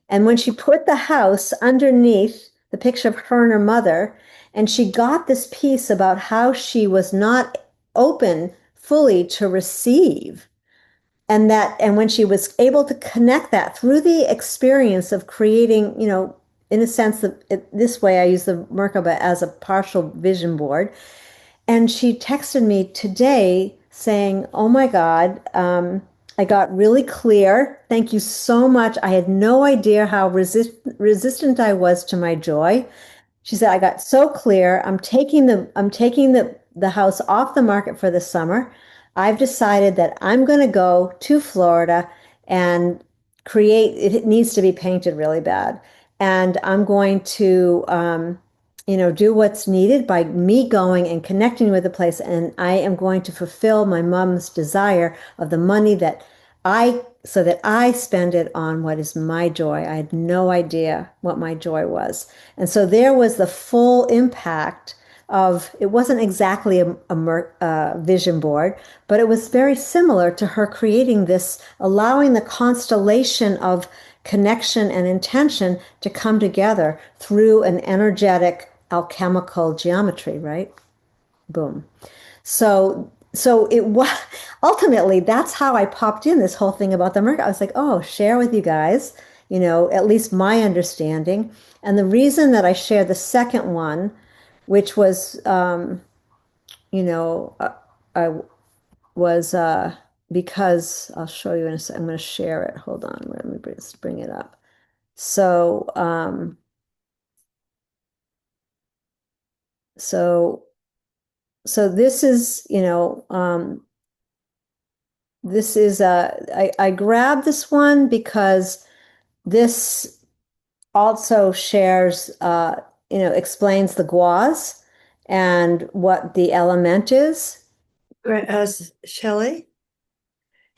And when she put the house underneath the picture of her and her mother, and she got this piece about how she was not open fully to receive. And when she was able to connect that through the experience of creating, in a sense, this way I use the Merkaba as a partial vision board. And she texted me today saying, "Oh my God, I got really clear. Thank you so much. I had no idea how resistant I was to my joy." She said, "I got so clear. I'm taking the house off the market for the summer. I've decided that I'm going to go to Florida and create it. It needs to be painted really bad. And I'm going to do what's needed by me going and connecting with the place. And I am going to fulfill my mom's desire of the money so that I spend it on what is my joy." I had no idea what my joy was. And so there was the full impact of, it wasn't exactly a vision board, but it was very similar to her creating this, allowing the constellation of connection and intention to come together through an energetic alchemical geometry, right? Boom. So it was ultimately that's how I popped in this whole thing about the mercury. I was like, "Oh, share with you guys, at least my understanding." And the reason that I shared the second one, which was, I was because I'll show you in a second. I'm going to share it. Hold on, let me bring it up. So, so, so this is, I grabbed this one because this also shares, explains the guas and what the element is.
Shelley,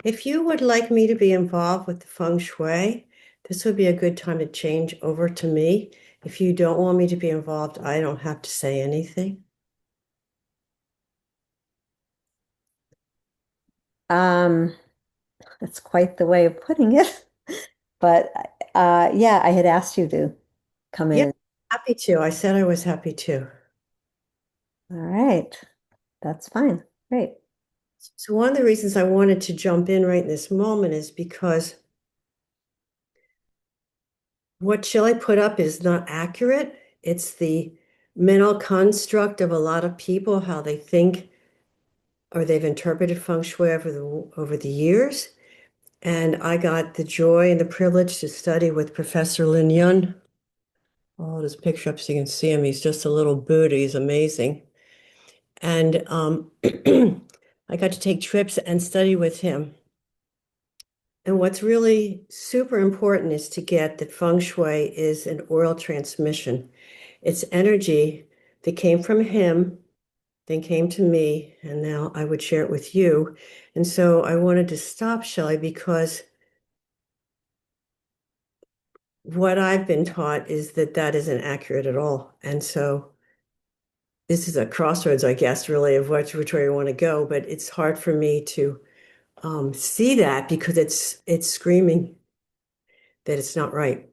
if you would like me to be involved with the feng shui, this would be a good time to change over to me. If you don't want me to be involved, I don't have to say anything.
That's quite the way of putting it. But yeah, I had asked you to come
Yeah,
in.
happy to. I said I was happy to.
All right. That's fine. Great.
So one of the reasons I wanted to jump in right in this moment is because what Shelley put up is not accurate. It's the mental construct of a lot of people, how they think or they've interpreted feng shui over the years. And I got the joy and the privilege to study with Professor Lin Yun. I'll hold his picture up so you can see him. He's just a little Buddha. He's amazing. And I got to take trips and study with him. And what's really super important is to get that feng shui is an oral transmission. It's energy that came from him then came to me, and now I would share it with you. And so I wanted to stop, Shelley, because what I've been taught is that that isn't accurate at all. And so this is a crossroads, I guess, really, of which way you want to go. But it's hard for me to see that because it's screaming that it's not right.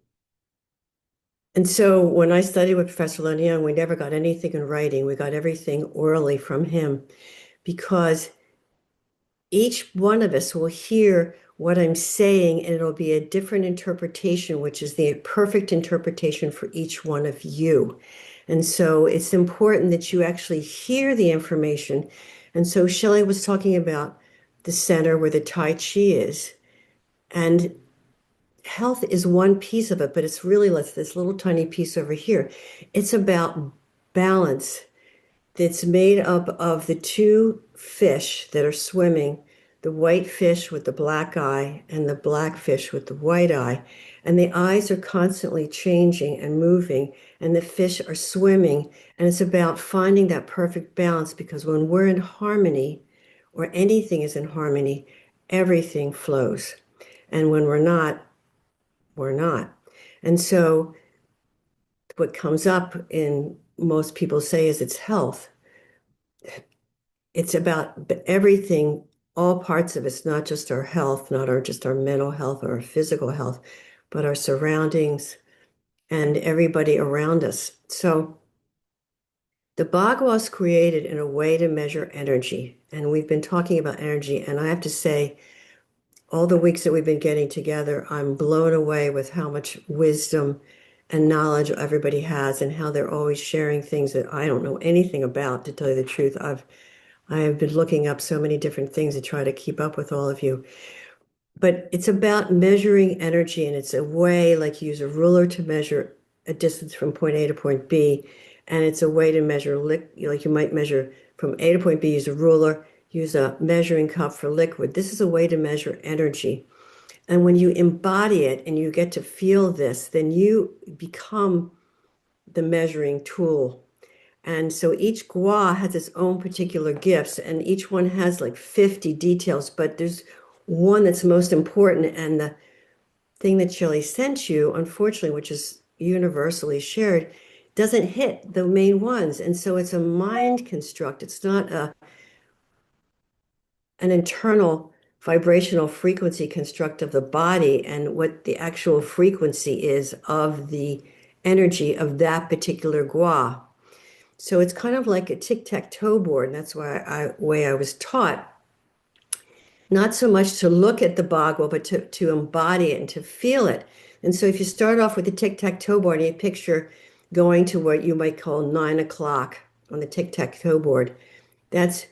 And so when I studied with Professor Len Young, we never got anything in writing. We got everything orally from him because each one of us will hear what I'm saying, and it'll be a different interpretation, which is the perfect interpretation for each one of you. And so it's important that you actually hear the information. And so Shelley was talking about the center where the Tai Chi is. And health is one piece of it, but it's really like this little tiny piece over here. It's about balance that's made up of the two fish that are swimming, the white fish with the black eye and the black fish with the white eye. And the eyes are constantly changing and moving, and the fish are swimming. And it's about finding that perfect balance because when we're in harmony, or anything is in harmony, everything flows. And when we're not, we're not. And so what comes up in most people say is it's health. It's about everything, all parts of it's not just our health, not just our mental health or our physical health, but our surroundings and everybody around us. So the Bhagavad was created in a way to measure energy. And we've been talking about energy. And I have to say, all the weeks that we've been getting together, I'm blown away with how much wisdom and knowledge everybody has and how they're always sharing things that I don't know anything about, to tell you the truth. I have been looking up so many different things to try to keep up with all of you. But it's about measuring energy, and it's a way like you use a ruler to measure a distance from point A to point B. And it's a way to measure, like you might measure from A to point B, use a ruler, use a measuring cup for liquid. This is a way to measure energy. And when you embody it and you get to feel this, then you become the measuring tool. And so each gua has its own particular gifts, and each one has like 50 details, but there's one that's most important. And the thing that Shelley sent you, unfortunately, which is universally shared, doesn't hit the main ones. And so it's a mind construct. It's not an internal vibrational frequency construct of the body and what the actual frequency is of the energy of that particular gua. So it's kind of like a tic-tac-toe board, and that's why way I was taught, not so much to look at the boggle, but to embody it and to feel it. And so if you start off with the tic-tac-toe board and you picture going to what you might call 9 o'clock on the tic-tac-toe board, that's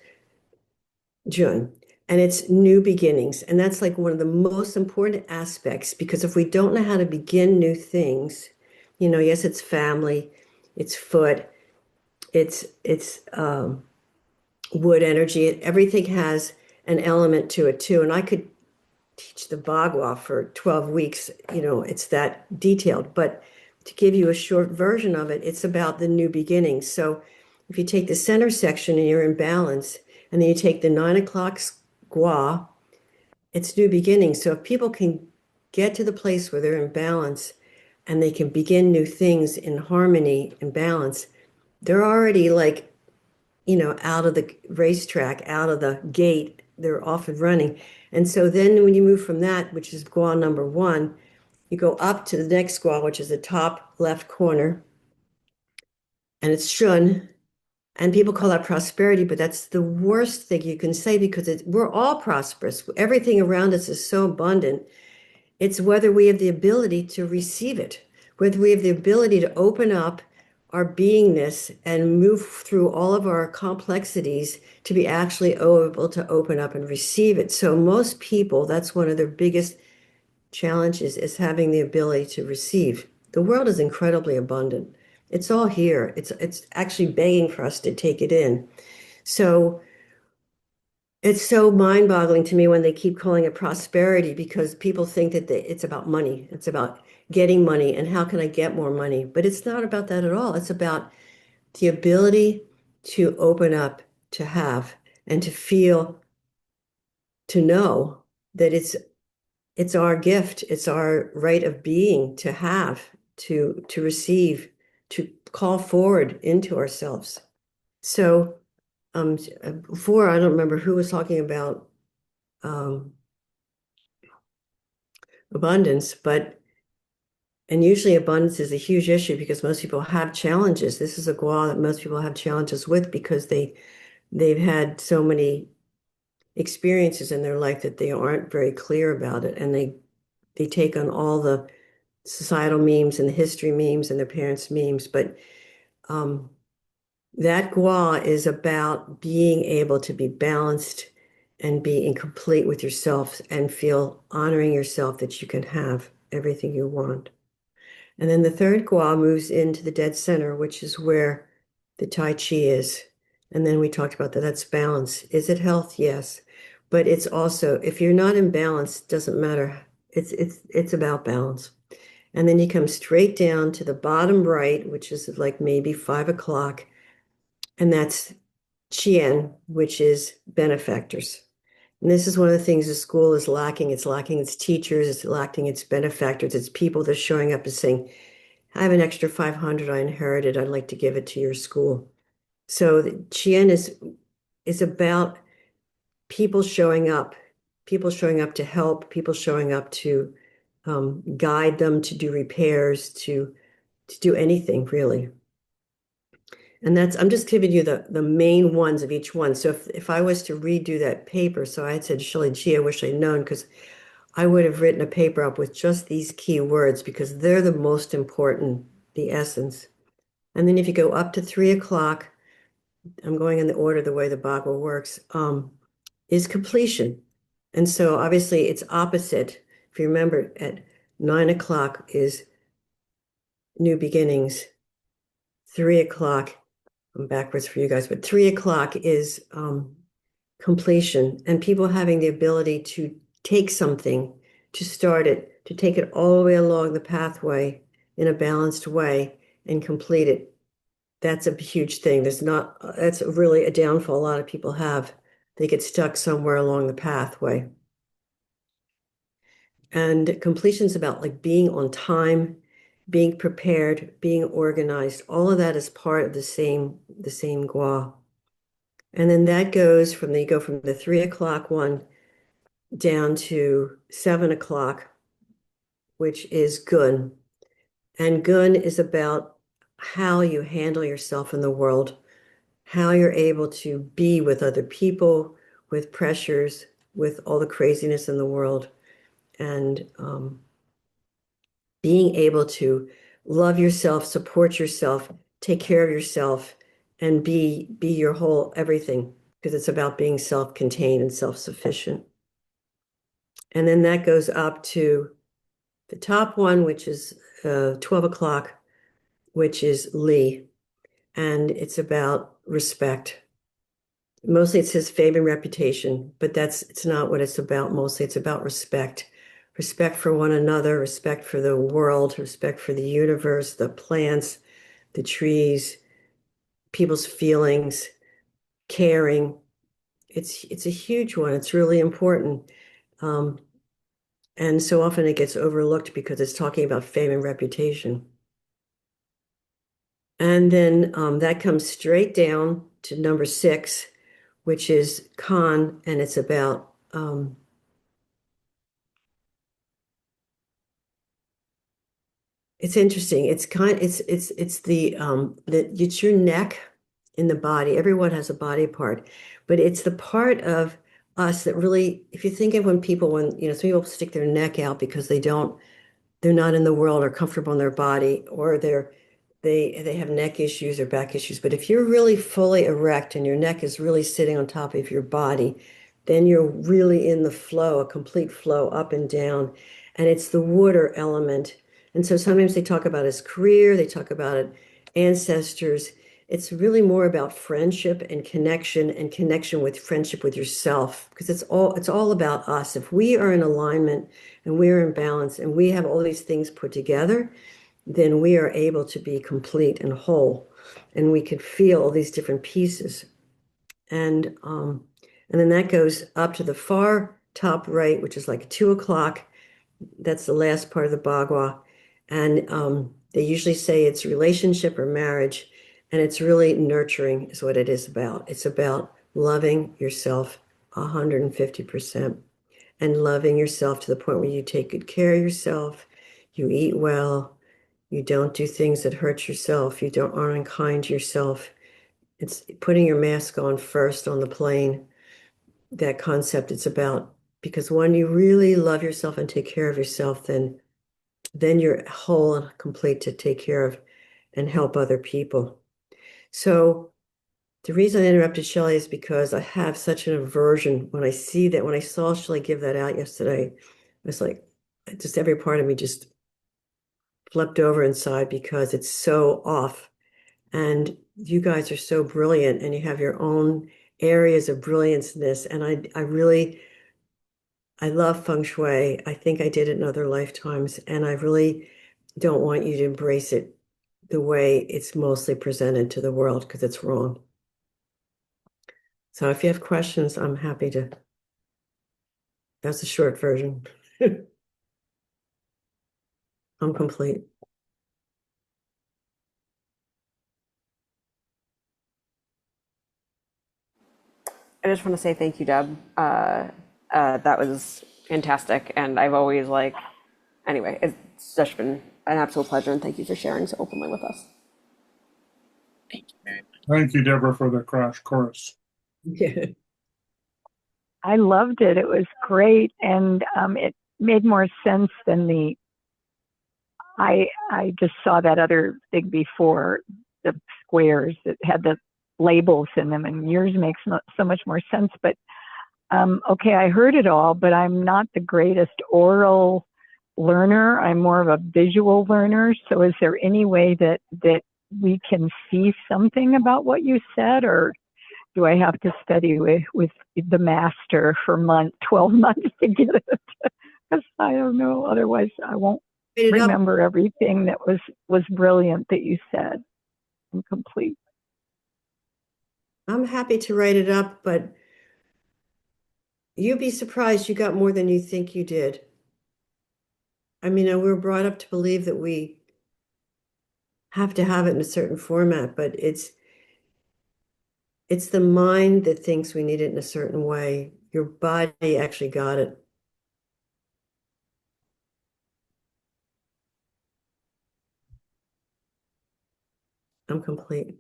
June. And it's new beginnings. And that's like one of the most important aspects, because if we don't know how to begin new things, yes, it's family, it's foot, it's wood energy. Everything has an element to it too. And I could teach the Bagua for 12 weeks. It's that detailed. But to give you a short version of it, it's about the new beginnings. So if you take the center section and you're in balance, and then you take the 9 o'clock gua, it's new beginnings. So if people can get to the place where they're in balance and they can begin new things in harmony and balance, they're already like, out of the racetrack, out of the gate, they're off and running. And so then when you move from that, which is gua number 1, you go up to the next gua, which is the top left corner, and it's shun. And people call that prosperity, but that's the worst thing you can say because we're all prosperous. Everything around us is so abundant. It's whether we have the ability to receive it, whether we have the ability to open up our beingness and move through all of our complexities to be actually able to open up and receive it. So most people, that's one of their biggest challenges, is having the ability to receive. The world is incredibly abundant. It's all here. It's actually begging for us to take it in. So it's so mind-boggling to me when they keep calling it prosperity, because people think that it's about money. It's about getting money and how can I get more money? But it's not about that at all. It's about the ability to open up to have and to feel, to know that it's our gift, it's our right of being to have, to receive, to call forward into ourselves. So before, I don't remember who was talking about abundance, and usually abundance is a huge issue because most people have challenges. This is a gua that most people have challenges with because they've had so many experiences in their life that they aren't very clear about it, and they take on all the societal memes and the history memes and their parents' memes. But that gua is about being able to be balanced and be incomplete with yourself and feel honoring yourself that you can have everything you want. And then the third gua moves into the dead center, which is where the Tai Chi is. And then we talked about that. That's balance. Is it health? Yes. But it's also, if you're not in balance, it doesn't matter. It's about balance. And then you come straight down to the bottom right, which is like maybe 5 o'clock. And that's Chien, which is benefactors. And this is one of the things the school is lacking. It's lacking its teachers, it's lacking its benefactors, it's people that are showing up and saying, I have an extra 500 I inherited. I'd like to give it to your school. So the Chien is about people showing up to help, people showing up to guide them, to do repairs, to do anything really. And I'm just giving you the main ones of each one. So if I was to redo that paper, so I had said, Shelley, gee, I wish I'd known because I would have written a paper up with just these key words because they're the most important, the essence. And then if you go up to 3 o'clock, I'm going in the order the way the Bhagavad works, is completion. And so obviously it's opposite. If you remember, at 9 o'clock is new beginnings. 3 o'clock, I'm backwards for you guys, but 3 o'clock is completion and people having the ability to take something, to start it, to take it all the way along the pathway in a balanced way and complete it. That's a huge thing. That's really a downfall a lot of people have. They get stuck somewhere along the pathway. And completion is about like being on time, being prepared, being organized. All of that is part of the same gua. And then that goes you go from the 3 o'clock one down to 7 o'clock, which is gun. And gun is about how you handle yourself in the world, how you're able to be with other people, with pressures, with all the craziness in the world, and being able to love yourself, support yourself, take care of yourself, and be your whole everything, because it's about being self-contained and self-sufficient. And then that goes up to the top one, which is 12 o'clock, which is Lee, and it's about respect. Mostly it says fame and reputation, but it's not what it's about. Mostly it's about respect. Respect for one another, respect for the world, respect for the universe, the plants, the trees, people's feelings, caring. It's a huge one. It's really important. And so often it gets overlooked because it's talking about fame and reputation. And then that comes straight down to number 6, which is Khan, and it's about it's interesting. It's your neck in the body. Everyone has a body part, but it's the part of us that really, if you think of when some people stick their neck out because they're not in the world or comfortable in their body, or they have neck issues or back issues. But if you're really fully erect and your neck is really sitting on top of your body, then you're really in the flow, a complete flow up and down. And it's the water element. And so sometimes they talk about his career, they talk about it, ancestors. It's really more about friendship and connection with friendship with yourself, because it's all about us. If we are in alignment and we're in balance and we have all these things put together, then we are able to be complete and whole, and we can feel all these different pieces. And then that goes up to the far top right, which is like 2 o'clock. That's the last part of the Bagua. And they usually say it's relationship or marriage, and it's really nurturing is what it is about. It's about loving yourself 150% and loving yourself to the point where you take good care of yourself, you eat well, you don't do things that hurt yourself, you don't aren't unkind to yourself. It's putting your mask on first on the plane, that concept it's about. Because when you really love yourself and take care of yourself, then you're whole and complete to take care of and help other people. So the reason I interrupted Shelley is because I have such an aversion when I see that, when I saw Shelley give that out yesterday, I was like, just every part of me just flipped over inside because it's so off. And you guys are so brilliant and you have your own areas of brilliance in this. And I love feng shui. I think I did it in other lifetimes, and I really don't want you to embrace it the way it's mostly presented to the world because it's wrong. So if you have questions, I'm happy to. That's the short version. I'm complete.
I just want to say thank you, Deb. That was fantastic, and I've always anyway, it's just been an absolute pleasure, and thank you for sharing so openly with us.
Thank you very much.
Thank you, Deborah, for the crash course.
Yeah.
I loved it. It was great, and it made more sense than the. I just saw that other thing before, the squares that had the labels in them, and yours makes so much more sense. But okay, I heard it all, but I'm not the greatest oral learner. I'm more of a visual learner. So is there any way that we can see something about what you said, or do I have to study with the master for 12 months to get it? Because I don't know. Otherwise, I won't remember everything that was brilliant that you said. I'm complete.
I'm happy to write it up, but you'd be surprised you got more than you think you did. I mean, we were brought up to believe that we have to have it in a certain format, but it's the mind that thinks we need it in a certain way. Your body actually got it. I'm complete.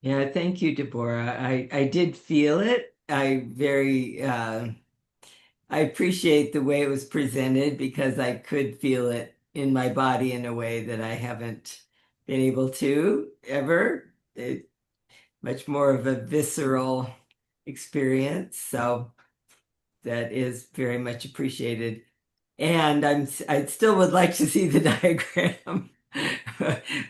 Yeah, thank you, Deborah. I did feel it. I appreciate the way it was presented because I could feel it in my body in a way that I haven't been able to ever. Much more of a visceral experience. So that is very much appreciated. And I still would like to see the diagram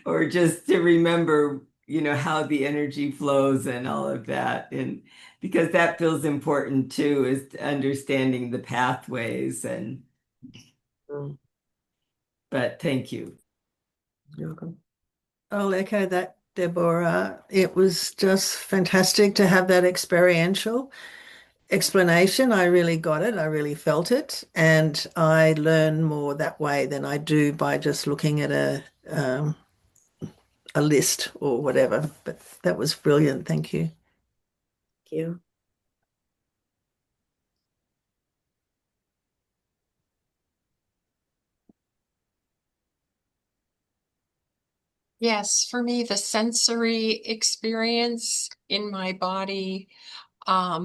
or just to remember, how the energy flows and all of that. And because that feels important too, is understanding the pathways but thank you.
You're welcome.
I'll echo that, Deborah. It was just fantastic to have that experiential explanation. I really got it. I really felt it. And I learn more that way than I do by just looking at a list or whatever. But that was brilliant. Thank you.
Thank you.
Yes, for me, the sensory experience in my body, I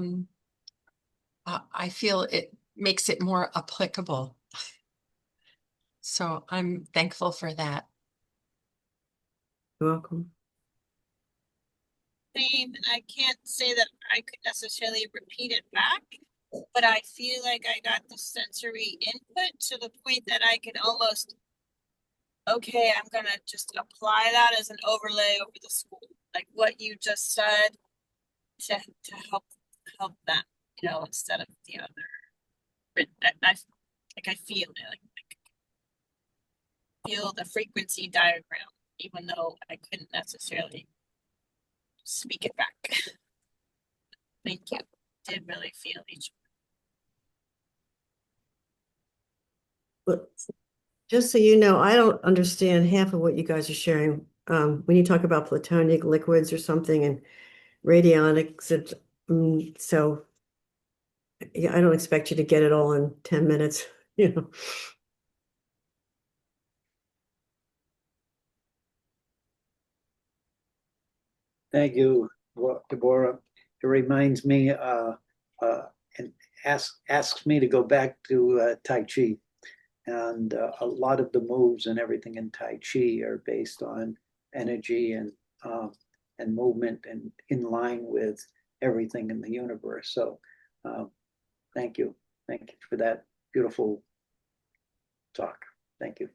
feel it makes it more applicable. So I'm thankful for that.
You're welcome.
Same. I can't say that I could necessarily repeat it back, but I feel like I got the sensory input to the point that I can almost, okay, I'm gonna just apply that as an overlay over the school, like what you just said to help them, instead of the other. I feel it, like feel the frequency diagram even though I couldn't necessarily speak it back. Thank you. Did really feel each.
But just so you know, I don't understand half of what you guys are sharing. When you talk about platonic liquids or something and radionics, so yeah, I don't expect you to get it all in 10 minutes, you know.
Thank you, Deborah. It reminds me and asks me to go back to Tai Chi. And a lot of the moves and everything in Tai Chi are based on energy and movement and in line with everything in the universe. So thank you. Thank you for that beautiful talk. Thank you.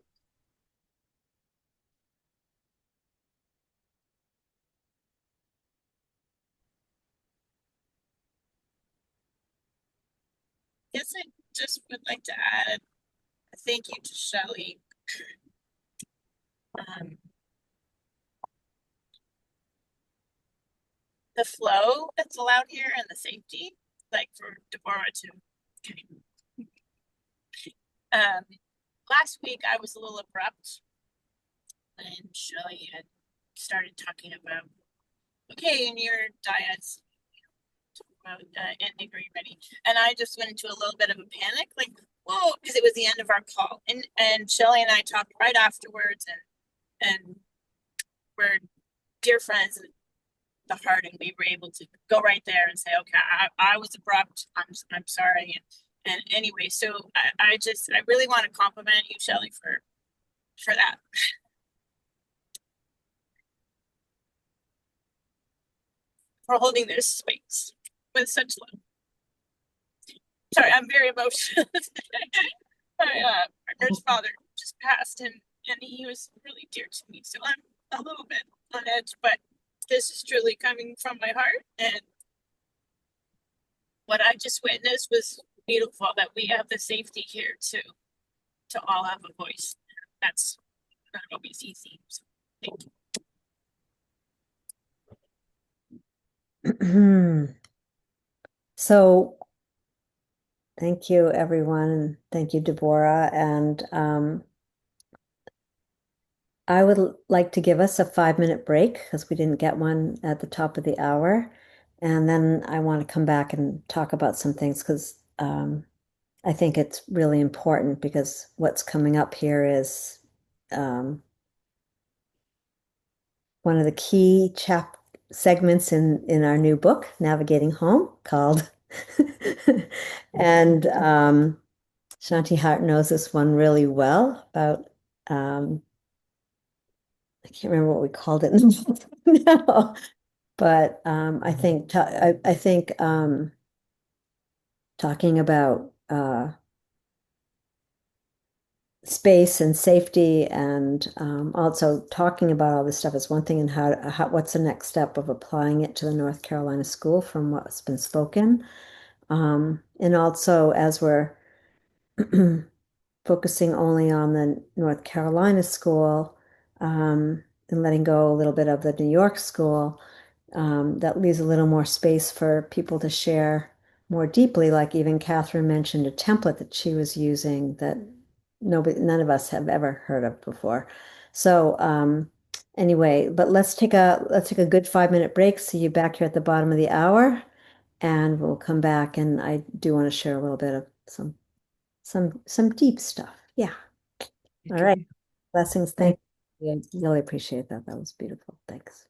Guess I just would like to add a thank you to Shelley. The flow that's allowed here and the safety, like for Deborah to. Last week I was a little abrupt when Shelley had started talking about, okay, in your diets, about ending, are you ready? And I just went into a little bit of a panic, like, whoa, because it was the end of our call. And Shelley and I talked right afterwards, and we're dear friends in the heart, and we were able to go right there and say, okay, I was abrupt. I'm sorry. And anyway, so I really want to compliment you, Shelley, for that. For holding this space with such love. Sorry, I'm very emotional. Our nurse father just passed, and he was really dear to me, so I'm a little bit on edge, but this is truly coming from my heart, and what I just witnessed was beautiful, that we have the safety here to all have a voice. That's not always easy, so thank
you. So thank you, everyone. Thank you, Deborah. And I would like to give us a 5-minute break because we didn't get one at the top of the hour. And then I want to come back and talk about some things because I think it's really important because what's coming up here is one of the key segments in our new book, Navigating Home, called and Shanti Hart knows this one really well about I can't remember what we called it in the book now, but I think talking about space and safety and also talking about all this stuff is one thing, and what's the next step of applying it to the North Carolina school from what's been spoken. And also as we're focusing only on the North Carolina school and letting go a little bit of the New York school, that leaves a little more space for people to share more deeply. Like even Catherine mentioned a template that she was using that none of us have ever heard of before. So anyway, but let's take a good 5-minute break. See you back here at the bottom of the hour, and we'll come back. And I do want to share a little bit of some deep stuff. Yeah. All right.
Okay.
Blessings. Thank you. I really appreciate that. That was beautiful. Thanks.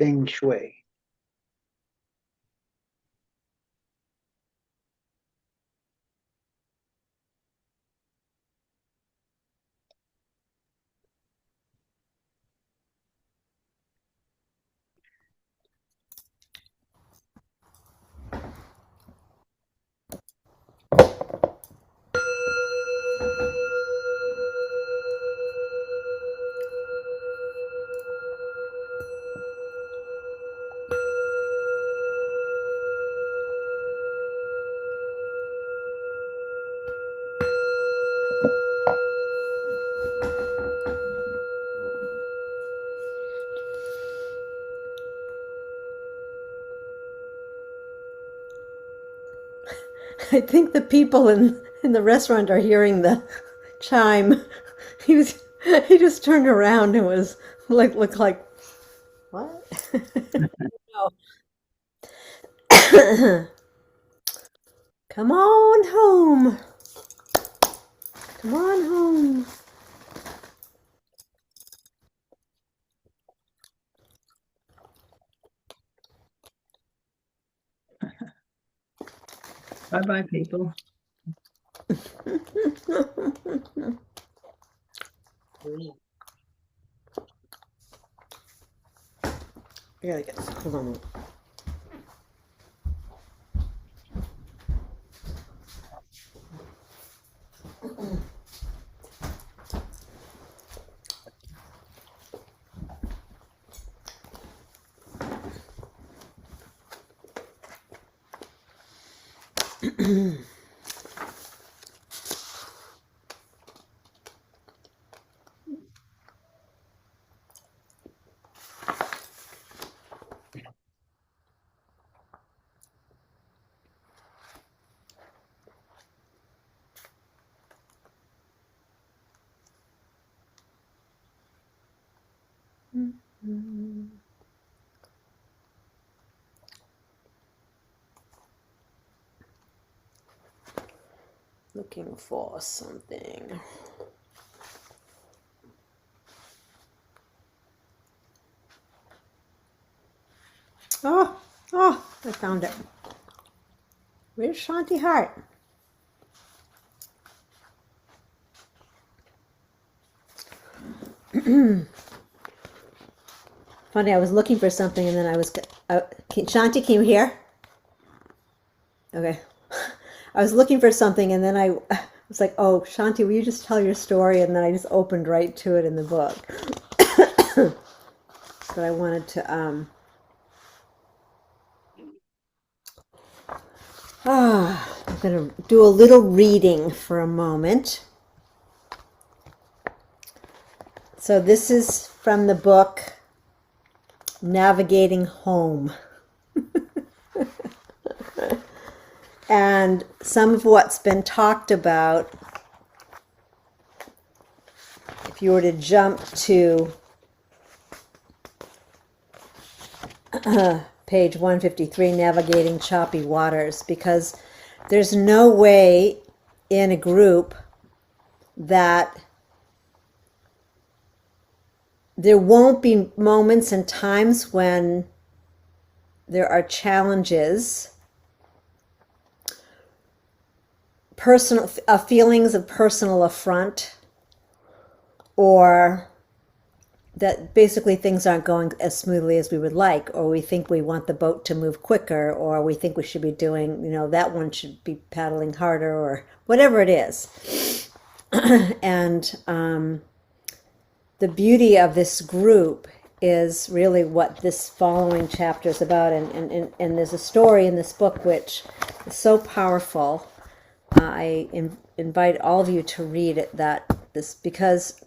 feng shui.
I think the people in the restaurant are hearing the chime. He was he just turned around and was like looked like what? No. Come on home. Come on home.
Bye-bye, people.
I gotta get hold on. Looking for something. Oh, I found it. Where's Shanti Hart? Funny, I was looking for something and then I was. Shanti, came here. Okay. I was looking for something and then I was like, oh, Shanti, will you just tell your story? And then I just opened right to it in the book. But I wanted to. I'm going to do a little reading for a moment. So this is from the book Navigating Home. And some of what's been talked about, if you were to jump to page 153, Navigating Choppy Waters, because there's no way in a group that there won't be moments and times when there are challenges, personal feelings of personal affront, or that basically things aren't going as smoothly as we would like, or we think we want the boat to move quicker, or we think we should be doing, that one should be paddling harder, or whatever it is. And the beauty of this group is really what this following chapter is about. And there's a story in this book which is so powerful. I invite all of you to read it, because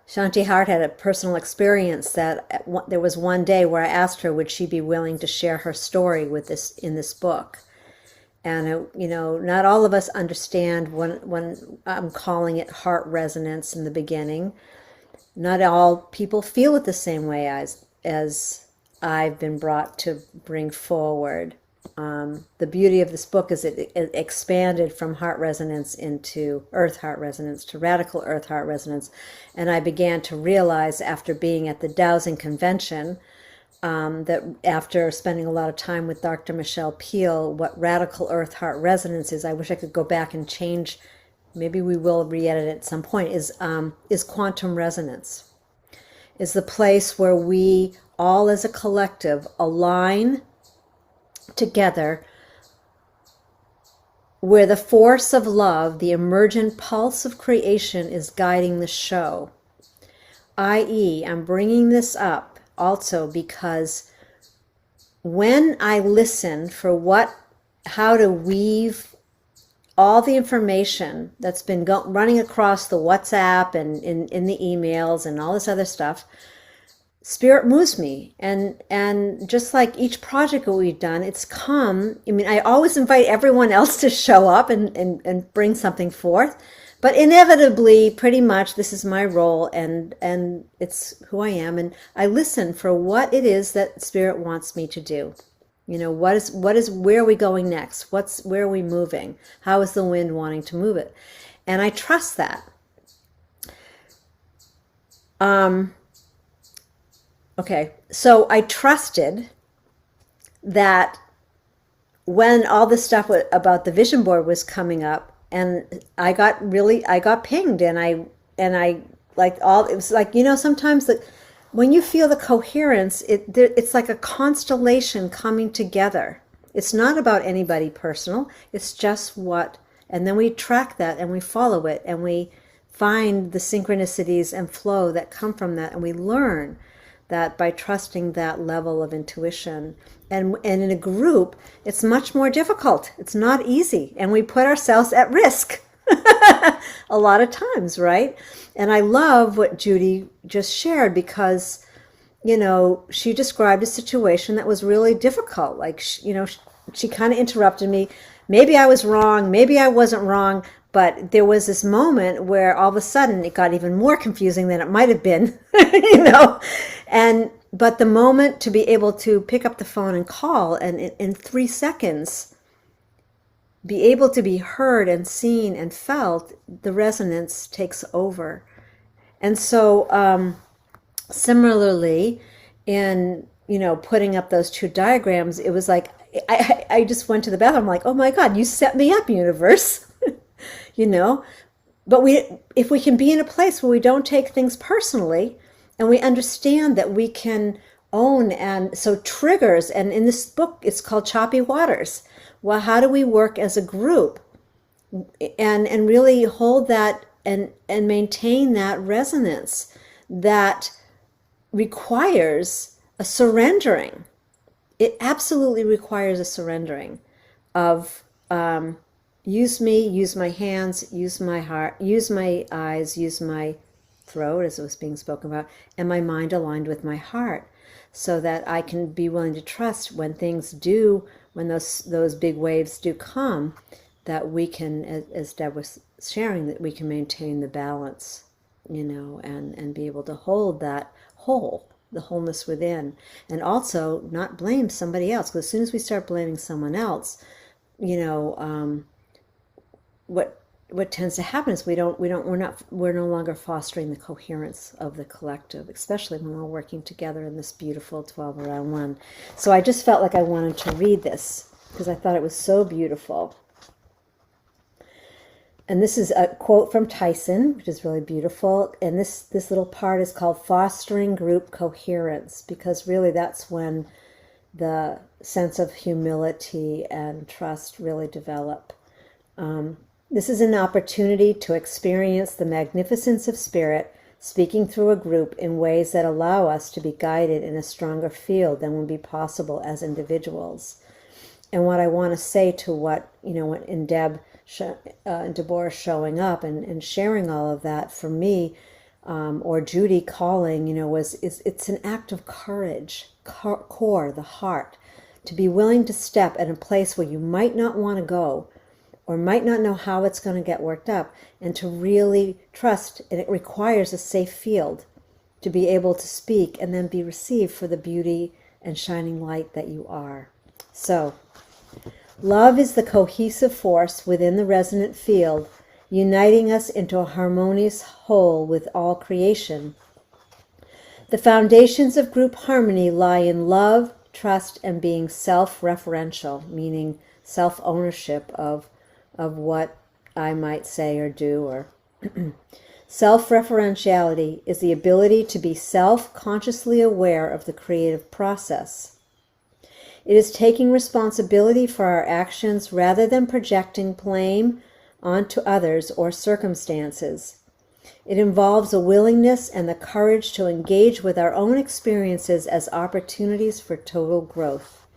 Shanti Hart had a personal experience that there was one day where I asked her would she be willing to share her story in this book. And not all of us understand when I'm calling it heart resonance in the beginning. Not all people feel it the same way as I've been brought to bring forward. The beauty of this book is it expanded from heart resonance into earth heart resonance to radical earth heart resonance. And I began to realize after being at the Dowsing Convention that after spending a lot of time with Dr. Michelle Peel, what radical earth heart resonance is, I wish I could go back and change, maybe we will re-edit it at some point, is quantum resonance. Is the place where we all as a collective align together, where the force of love, the emergent pulse of creation, is guiding the show. I.e., I'm bringing this up also because when I listen for how to weave all the information that's been running across the WhatsApp and in the emails and all this other stuff, Spirit moves me. And just like each project that we've done, it's come. I mean, I always invite everyone else to show up and bring something forth. But inevitably, pretty much, this is my role and it's who I am. And I listen for what it is that Spirit wants me to do. You know, where are we going next? Where are we moving? How is the wind wanting to move it? And I trust that. Okay, so I trusted that when all this stuff about the vision board was coming up, and I got pinged, and I like it was like, you know, sometimes when you feel the coherence, it's like a constellation coming together. It's not about anybody personal. It's just and then we track that and we follow it and we find the synchronicities and flow that come from that, and we learn that by trusting that level of intuition. And in a group, it's much more difficult. It's not easy. And we put ourselves at risk a lot of times, right? And I love what Judy just shared because, you know, she described a situation that was really difficult. Like, you know, she kind of interrupted me. Maybe I was wrong. Maybe I wasn't wrong. But there was this moment where all of a sudden it got even more confusing than it might have been, you know? But the moment to be able to pick up the phone and call and in 3 seconds be able to be heard and seen and felt, the resonance takes over. And so similarly, in, you know, putting up those 2 diagrams, it was like, I just went to the bathroom like, oh my God, you set me up, universe. You know, but if we can be in a place where we don't take things personally and we understand that we can own, and so triggers, and in this book it's called Choppy Waters. Well, how do we work as a group and really hold that and maintain that resonance that requires a surrendering. It absolutely requires a surrendering of use me, use my hands, use my heart, use my eyes, use my throat, as it was being spoken about, and my mind aligned with my heart, so that I can be willing to trust when those big waves do come, that we can, as Deb was sharing, that we can maintain the balance, you know, and be able to hold that the wholeness within, and also not blame somebody else, because as soon as we start blaming someone else, you know, what tends to happen is we're no longer fostering the coherence of the collective, especially when we're working together in this beautiful 12 around one. So I just felt like I wanted to read this because I thought it was so beautiful. And this is a quote from Tyson, which is really beautiful. And this little part is called Fostering Group Coherence, because really that's when the sense of humility and trust really develop. This is an opportunity to experience the magnificence of spirit speaking through a group in ways that allow us to be guided in a stronger field than would be possible as individuals. And what I want to say to what, you know, in Deborah showing up and sharing all of that for me, or Judy calling, you know, it's an act of courage, core, the heart, to be willing to step at a place where you might not want to go, or might not know how it's going to get worked up, and to really trust. And it requires a safe field to be able to speak and then be received for the beauty and shining light that you are. So Love is the cohesive force within the resonant field, uniting us into a harmonious whole with all creation. The foundations of group harmony lie in love, trust, and being self-referential, meaning self-ownership of what I might say or do. Or self-referentiality is the ability to be self-consciously aware of the creative process. It is taking responsibility for our actions rather than projecting blame onto others or circumstances. It involves a willingness and the courage to engage with our own experiences as opportunities for total growth.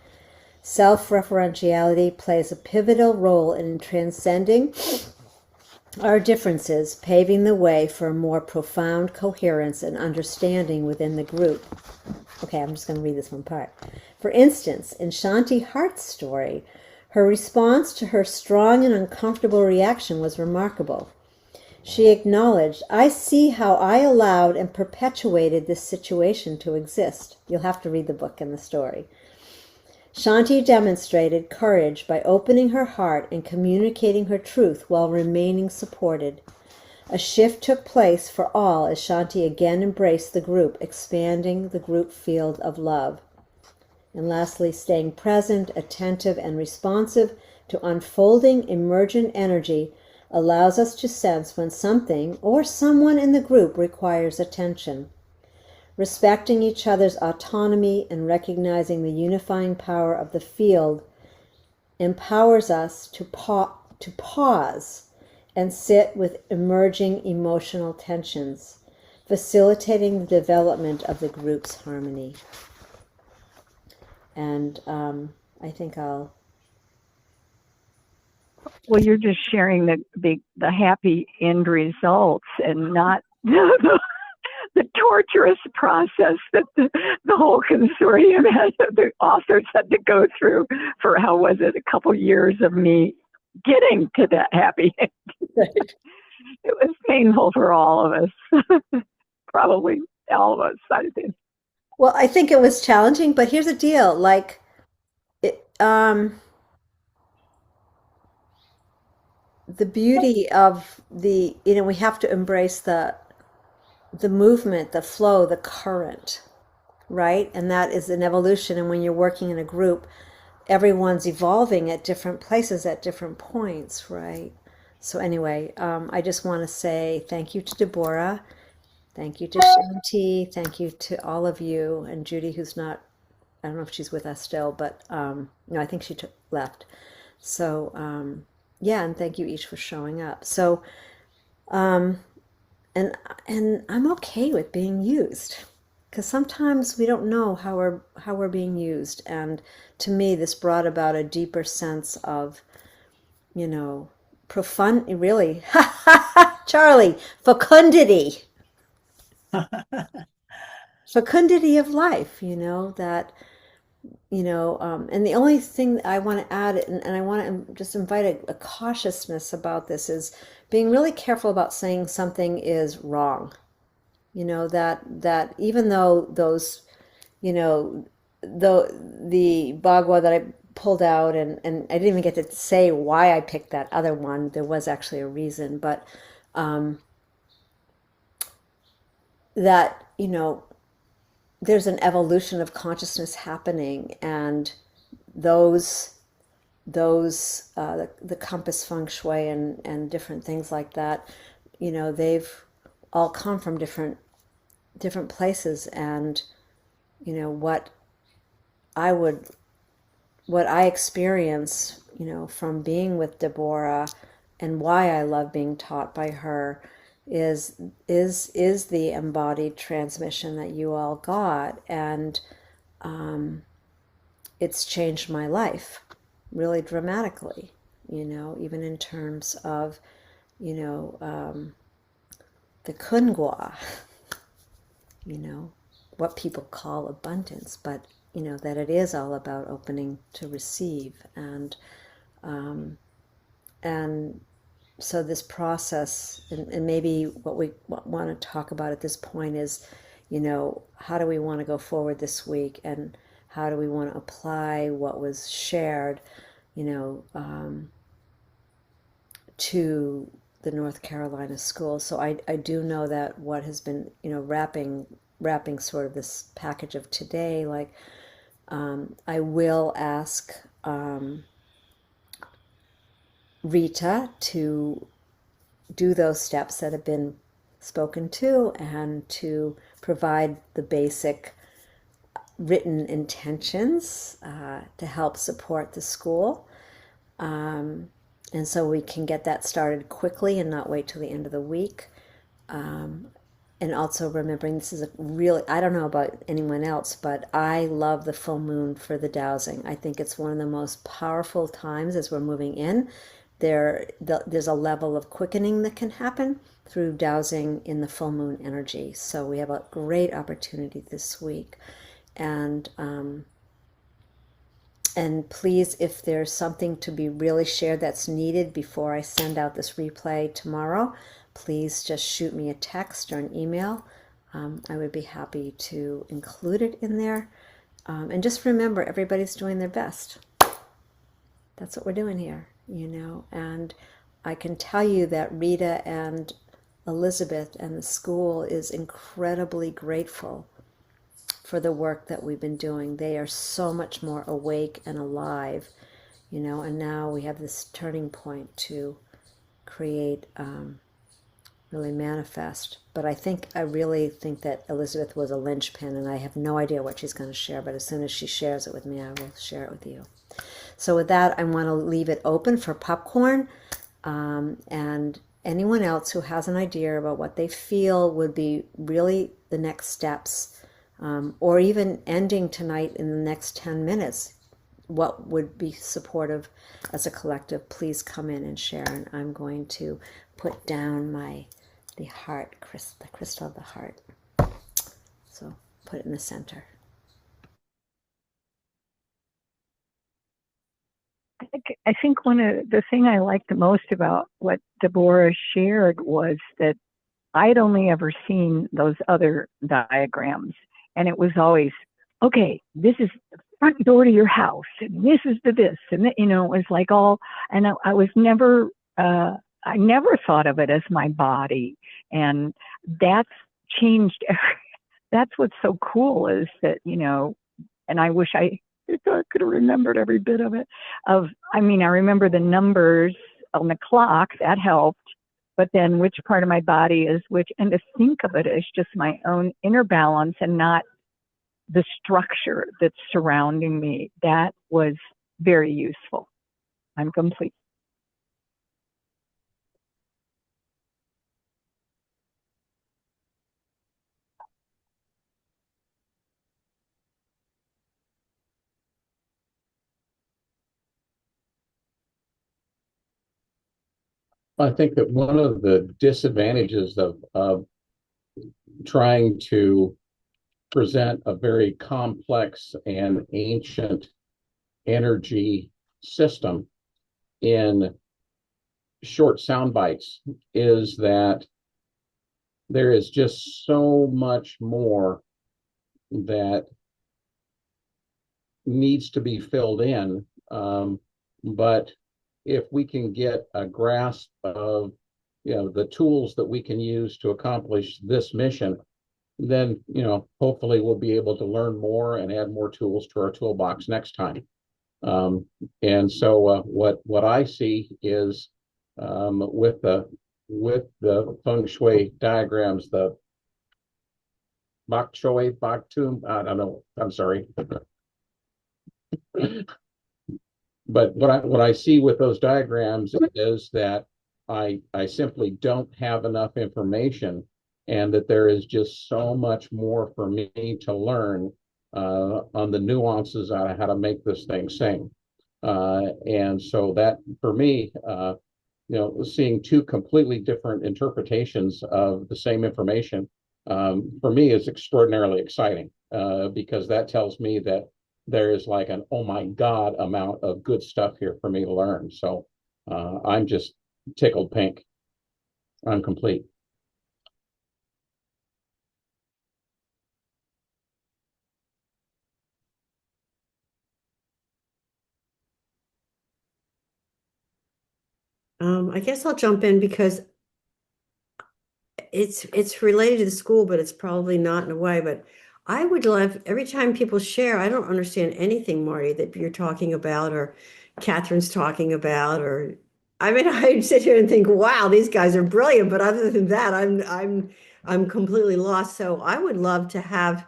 Self-referentiality plays a pivotal role in transcending our differences, paving the way for a more profound coherence and understanding within the group. Okay, I'm just going to read this one part. For instance, in Shanti Hart's story, her response to her strong and uncomfortable reaction was remarkable. She acknowledged, I see how I allowed and perpetuated this situation to exist. You'll have to read the book and the story. Shanti demonstrated courage by opening her heart and communicating her truth while remaining supported. A shift took place for all as Shanti again embraced the group, expanding the group field of love. And lastly, staying present, attentive, and responsive to unfolding emergent energy allows us to sense when something or someone in the group requires attention. Respecting each other's autonomy and recognizing the unifying power of the field empowers us to pause and sit with emerging emotional tensions, facilitating the development of the group's harmony. And I think I'll...
Well, you're just sharing the happy end results and not the torturous process that the whole consortium the authors had to go through for, how was it, a couple years of me getting to that happy end.
Right.
It was painful for all of us. Probably all of us, I think.
Well, I think it was challenging, but here's the deal. Like, the beauty of we have to embrace the movement, the flow, the current, right? And that is an evolution. And when you're working in a group, everyone's evolving at different places at different points, right? So anyway, I just want to say thank you to Deborah, thank you to Shanti, thank you to all of you, and Judy, who's not, I don't know if she's with us still, but no, I think she left. So yeah, and thank you each for showing up. So and I'm okay with being used, because sometimes we don't know how we're being used. And to me, this brought about a deeper sense of, profund, really, Charlie, fecundity, fecundity of life, that, and the only thing I want to add, and I want to just invite a cautiousness about this, is being really careful about saying something is wrong. That even though those, the Bhagavad that I pulled out, and I didn't even get to say why I picked that other one. There was actually a reason, but that, there's an evolution of consciousness happening, and the compass feng shui and different things like that, they've all come from different places. And what I experience, from being with Deborah, and why I love being taught by her, is the embodied transmission that you all got. And it's changed my life really dramatically, even in terms of, the kungwa, what people call abundance, but that it is all about opening to receive. And so this process, and maybe what we want to talk about at this point is, how do we want to go forward this week, and how do we want to apply what was shared you know, to the North Carolina school. So I do know that what has been, you know, wrapping sort of this package of today, like I will ask Rita to do those steps that have been spoken to and to provide the basic written intentions to help support the school. And so we can get that started quickly and not wait till the end of the week. And also remembering this is a really, I don't know about anyone else, but I love the full moon for the dowsing. I think it's one of the most powerful times as we're moving in. There's a level of quickening that can happen through dowsing in the full moon energy. So we have a great opportunity this week. And please, if there's something to be really shared that's needed before I send out this replay tomorrow, please just shoot me a text or an email. I would be happy to include it in there. And just remember, everybody's doing their best. That's what we're doing here, you know. And I can tell you that Rita and Elizabeth and the school is incredibly grateful for the work that we've been doing. They are so much more awake and alive, you know, and now we have this turning point to create, really manifest. But I really think that Elizabeth was a linchpin, and I have no idea what she's going to share, but as soon as she shares it with me, I will share it with you. So with that, I want to leave it open for popcorn, and anyone else who has an idea about what they feel would be really the next steps, or even ending tonight in the next 10 minutes, what would be supportive as a collective, please come in and share. And I'm going to put down the heart, the crystal of the heart. So put it in the center.
I think one of the thing I liked the most about what Deborah shared was that I'd only ever seen those other diagrams, and it was always, okay, this is the front door to your house, and this is the this, and you know, it was like all, and I was never, I never thought of it as my body, and that's changed. That's what's so cool is that, you know, and I wish I could have remembered every bit of it. I mean, I remember the numbers on the clock, that helped. But then which part of my body is which, and to think of it as just my own inner balance and not the structure that's surrounding me, that was very useful. I'm complete.
I think that one of the disadvantages of trying to present a very complex and ancient energy system in short sound bites is that there is just so much more that needs to be filled in. But if we can get a grasp of, you know, the tools that we can use to accomplish this mission, then, you know, hopefully we'll be able to learn more and add more tools to our toolbox next time. And so what I see is, with the feng shui diagrams, the bok choy, bok tum, I don't know, I'm sorry. But what I see with those diagrams is that I simply don't have enough information, and that there is just so much more for me to learn on the nuances on how to make this thing sing. And so that for me, you know, seeing two completely different interpretations of the same information, for me is extraordinarily exciting, because that tells me that there is like an oh my god amount of good stuff here for me to learn. So I'm just tickled pink. I'm complete.
I guess I'll jump in because it's related to the school, but it's probably not in a way. But I would love every time people share, I don't understand anything, Marty, that you're talking about or Catherine's talking about, or I mean, I sit here and think, wow, these guys are brilliant. But other than that, I'm completely lost. So I would love to have,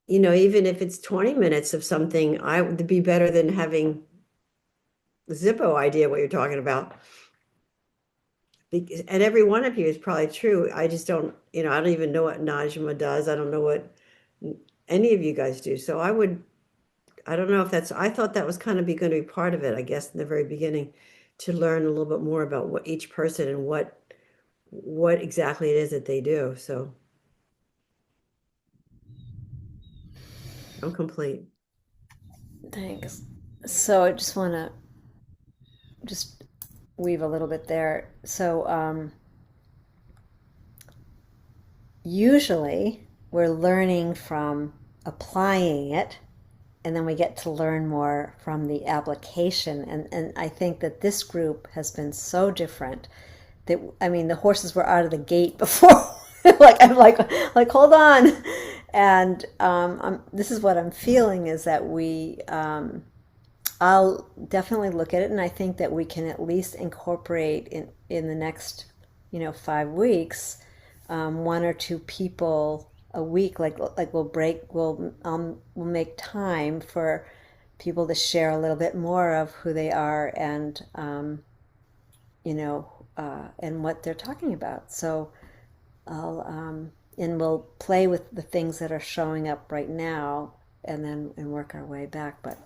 even if it's 20 minutes of something, I would be better than having Zippo idea what you're talking about. And every one of you is probably true. I just don't, I don't even know what Najma does. I don't know what any of you guys do. So I don't know if I thought that was kind of going to be part of it, I guess, in the very beginning, to learn a little bit more about what each person and what exactly it is that they do. So I'm complete.
Thanks. So I just want to just weave a little bit there. So usually we're learning from applying it, and then we get to learn more from the application. And I think that this group has been so different that, I mean, the horses were out of the gate before. I'm like, hold on. And this is what I'm feeling is that I'll definitely look at it, and I think that we can at least incorporate in the next, 5 weeks, one or two people a week. Like we'll make time for people to share a little bit more of who they are and and what they're talking about. So and we'll play with the things that are showing up right now, and work our way back. But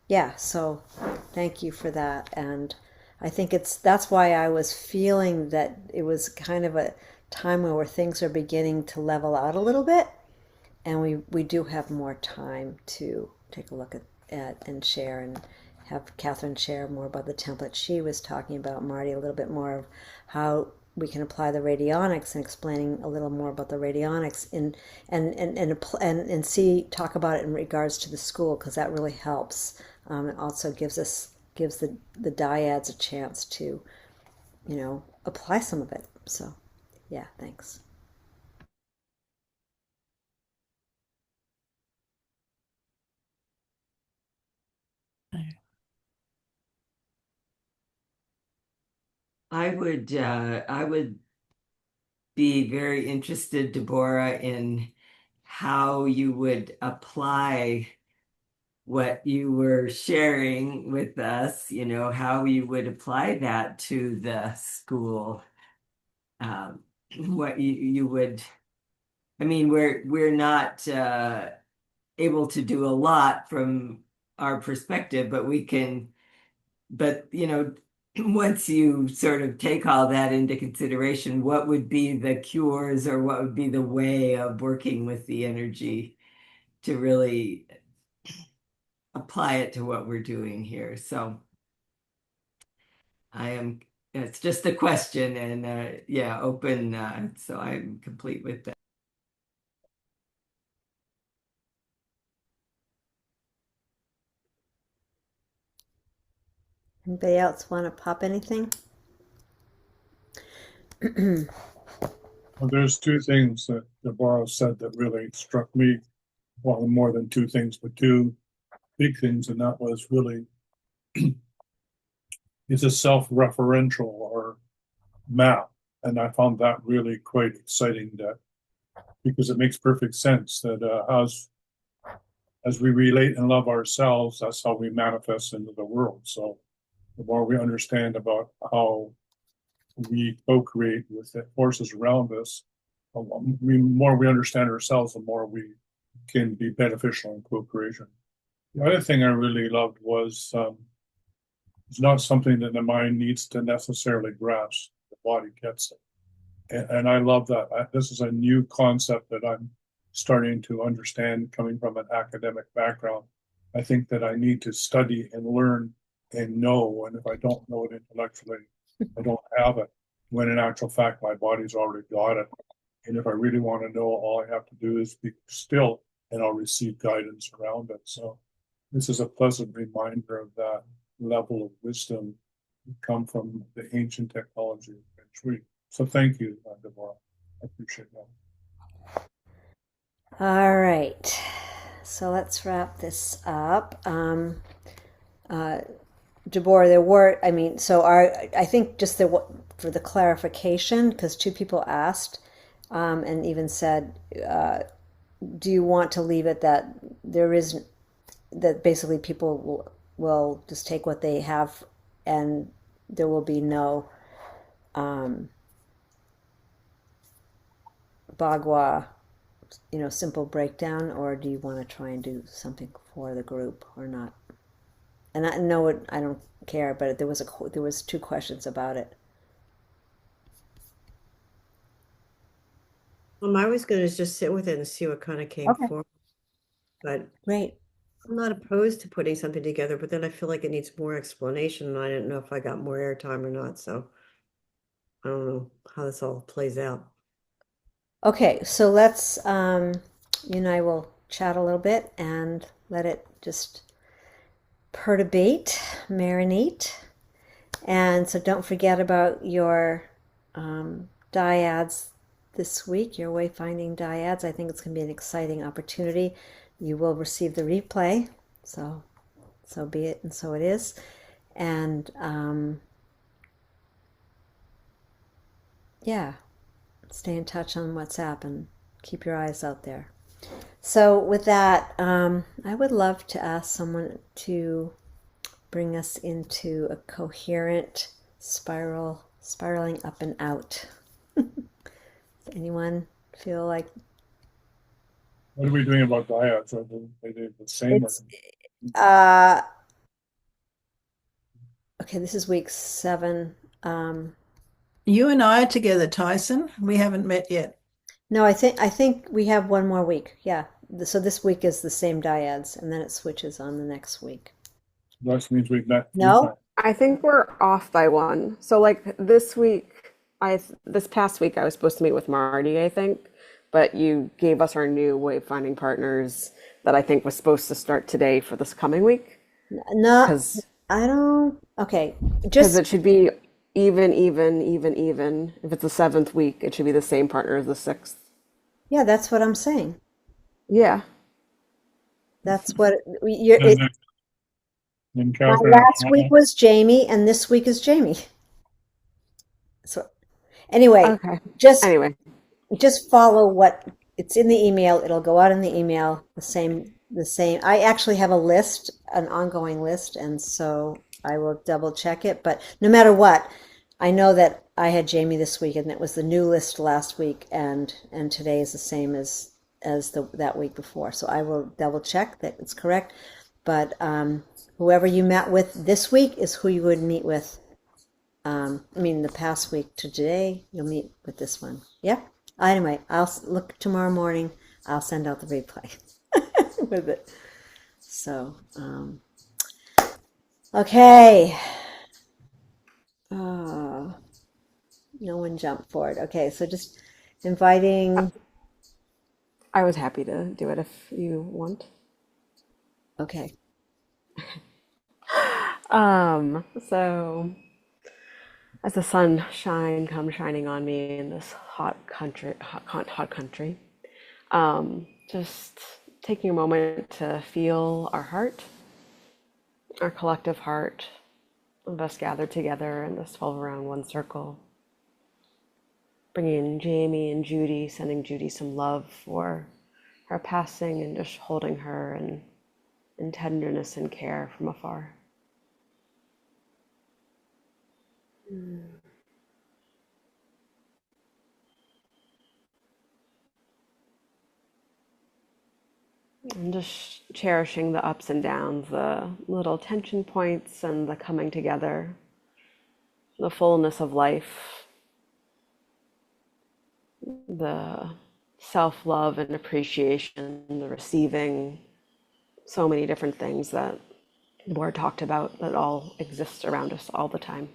yeah, so thank you for that. And I think that's why I was feeling that it was kind of a time where things are beginning to level out a little bit. And we do have more time to take a look at and share, and have Catherine share more about the template she was talking about, Marty, a little bit more of how we can apply the radionics, and explaining a little more about the radionics and see talk about it in regards to the school, because that really helps. It also gives the dyads a chance to apply some of it. So yeah, thanks.
I would be very interested, Deborah, in how you would apply what you were sharing with us, how you would apply that to the school. Um, what you would, I mean, we're not able to do a lot from our perspective, but we can, but once you sort of take all that into consideration, what would be the cures, or what would be the way of working with the energy to really apply it to what we're doing here? So it's just a question, and yeah, open. So I'm complete with that.
Anybody else want to pop anything?
Well, there's two things that Deborah said that really struck me. Well, more than two things, but two big things, and that was really it's a self-referential or map, and I found that really quite exciting. That because it makes perfect sense that as we relate and love ourselves, that's how we manifest into the world. So the more we understand about how we co-create with the forces around us, the more we understand ourselves, the more we can be beneficial in co-creation. The other thing I really loved was it's not something that the mind needs to necessarily grasp. The body gets it. And I love that. This is a new concept that I'm starting to understand coming from an academic background. I think that I need to study and learn and know. And if I don't know it intellectually, I don't have it. When in actual fact, my body's already got it. And if I really want to know, all I have to do is be still and I'll receive guidance around it. So this is a pleasant reminder of that level of wisdom come from the ancient technology of Feng Shui. So thank you, Deborah. I appreciate that.
All right. So let's wrap this up. Deborah, there were, I mean, so I think just for the clarification, because two people asked and even said, do you want to leave it that there is, that basically people will just take what they have and there will be no Bagua, simple breakdown, or do you want to try and do something for the group or not? And I know it, I don't care, but there was two questions about it.
I was going to just sit with it and see what kind of came
Okay.
forward. But
Great.
I'm not opposed to putting something together, but then I feel like it needs more explanation, and I didn't know if I got more airtime or not. So I don't know how this all plays out.
Okay, so let's you and I will chat a little bit and let it just perturbate, marinate. And so don't forget about your dyads this week, your wayfinding dyads. I think it's going to be an exciting opportunity. You will receive the replay, so be it, and so it is. And yeah, stay in touch on WhatsApp and keep your eyes out there. So with that, I would love to ask someone to bring us into a coherent spiraling up and out. Does anyone feel like
What are we doing about dyads? Are they the same?
it's uh okay, this is week 7.
You and I are together, Tyson. We haven't met yet.
No, I think we have one more week. Yeah. So this week is the same dyads and then it switches on the next week.
That means we've met.
No?
I think we're off by one. So like this week, this past week I was supposed to meet with Marty, I think, but you gave us our new wayfinding partners that I think was supposed to start today for this coming week.
No,
Because
I don't. Okay.
it should be even. If it's the 7th week, it should be the same partner as the 6th.
Yeah, that's what I'm saying.
Yeah.
That's what you're.
And
My
Catherine,
last week was Jamie, and this week is Jamie. So anyway,
Okay.
just
Anyway.
just follow what it's in the email. It'll go out in the email. The same. I actually have a list, an ongoing list, and so I will double check it. But no matter what, I know that I had Jamie this week, and it was the new list last week, and today is the same as that week before. So I will double check that it's correct. But whoever you met with this week is who you would meet with. The past week to today, you'll meet with this one. Yeah. Anyway, I'll look tomorrow morning. I'll send out the replay with it. So, okay. No one jumped forward. Okay, so just inviting.
I was happy to do it if you want.
Okay.
So as the sun comes shining on me in this hot country, just taking a moment to feel our heart, our collective heart of us gathered together in this 12 around one circle. Bringing in Jamie and Judy, sending Judy some love for her passing and just holding her in tenderness and care from afar. And just cherishing the ups and downs, the little tension points and the coming together, the fullness of life, the self-love and appreciation, the receiving, so many different things that the board talked about that all exist around us all the time,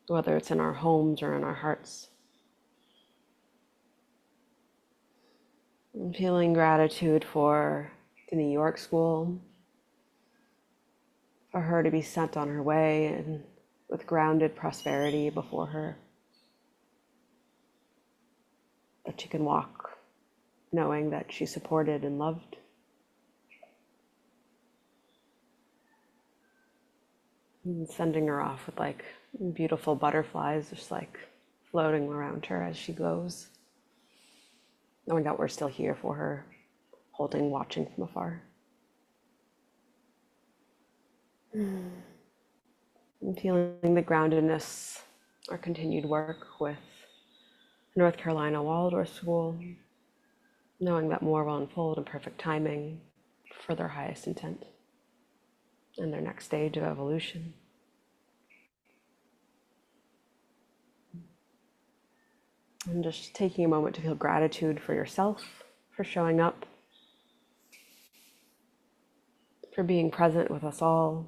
whether it's in our homes or in our hearts. I'm feeling gratitude for the New York school, for her to be sent on her way and with grounded prosperity before her, that she can walk knowing that she's supported and loved. And sending her off with like beautiful butterflies just like floating around her as she goes, knowing that we're still here for her, holding, watching from afar. And feeling the groundedness, our continued work with North Carolina Waldorf School, knowing that more will unfold in perfect timing for their highest intent and their next stage of evolution. And just taking a moment to feel gratitude for yourself, for showing up, for being present with us all,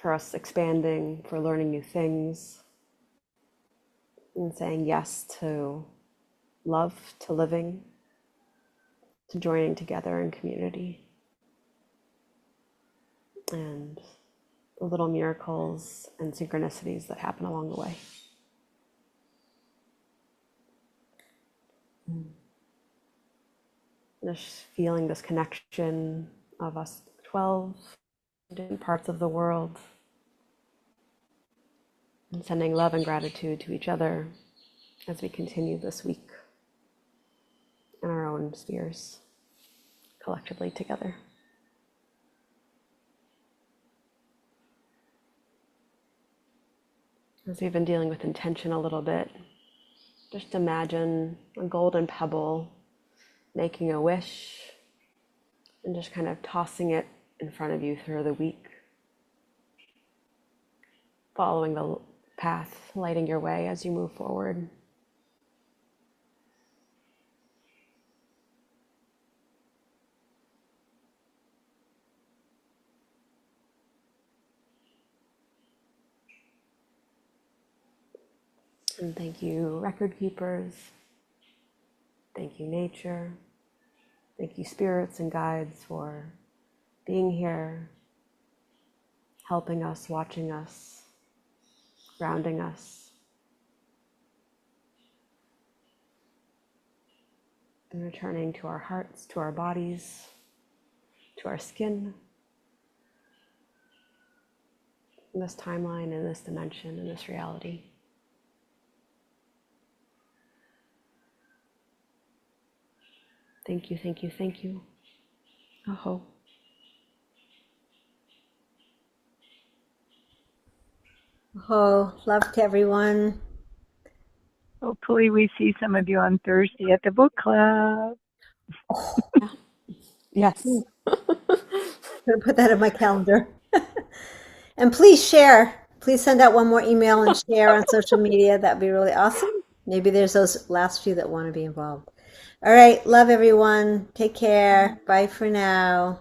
for us expanding, for learning new things, and saying yes to love, to living, to joining together in community. And the little miracles and synchronicities that happen along the way. Just feeling this connection of us 12 different parts of the world, and sending love and gratitude to each other as we continue this week in our own spheres, collectively together. As we've been dealing with intention a little bit, just imagine a golden pebble making a wish and just kind of tossing it in front of you through the week, following the path, lighting your way as you move forward. And thank you, record keepers. Thank you, nature. Thank you, spirits and guides, for being here, helping us, watching us, grounding us, and returning to our hearts, to our bodies, to our skin, in this timeline, in this dimension, in this reality. Thank you, thank you, thank you. Aho.
Oh, love to everyone.
Hopefully we see some of you on Thursday at the book club.
Yes.
I'm gonna put that in my calendar. And please share. Please send out one more email and share on social media. That'd be really awesome. Maybe there's those last few that want to be involved. All right. Love everyone. Take care. Bye for now.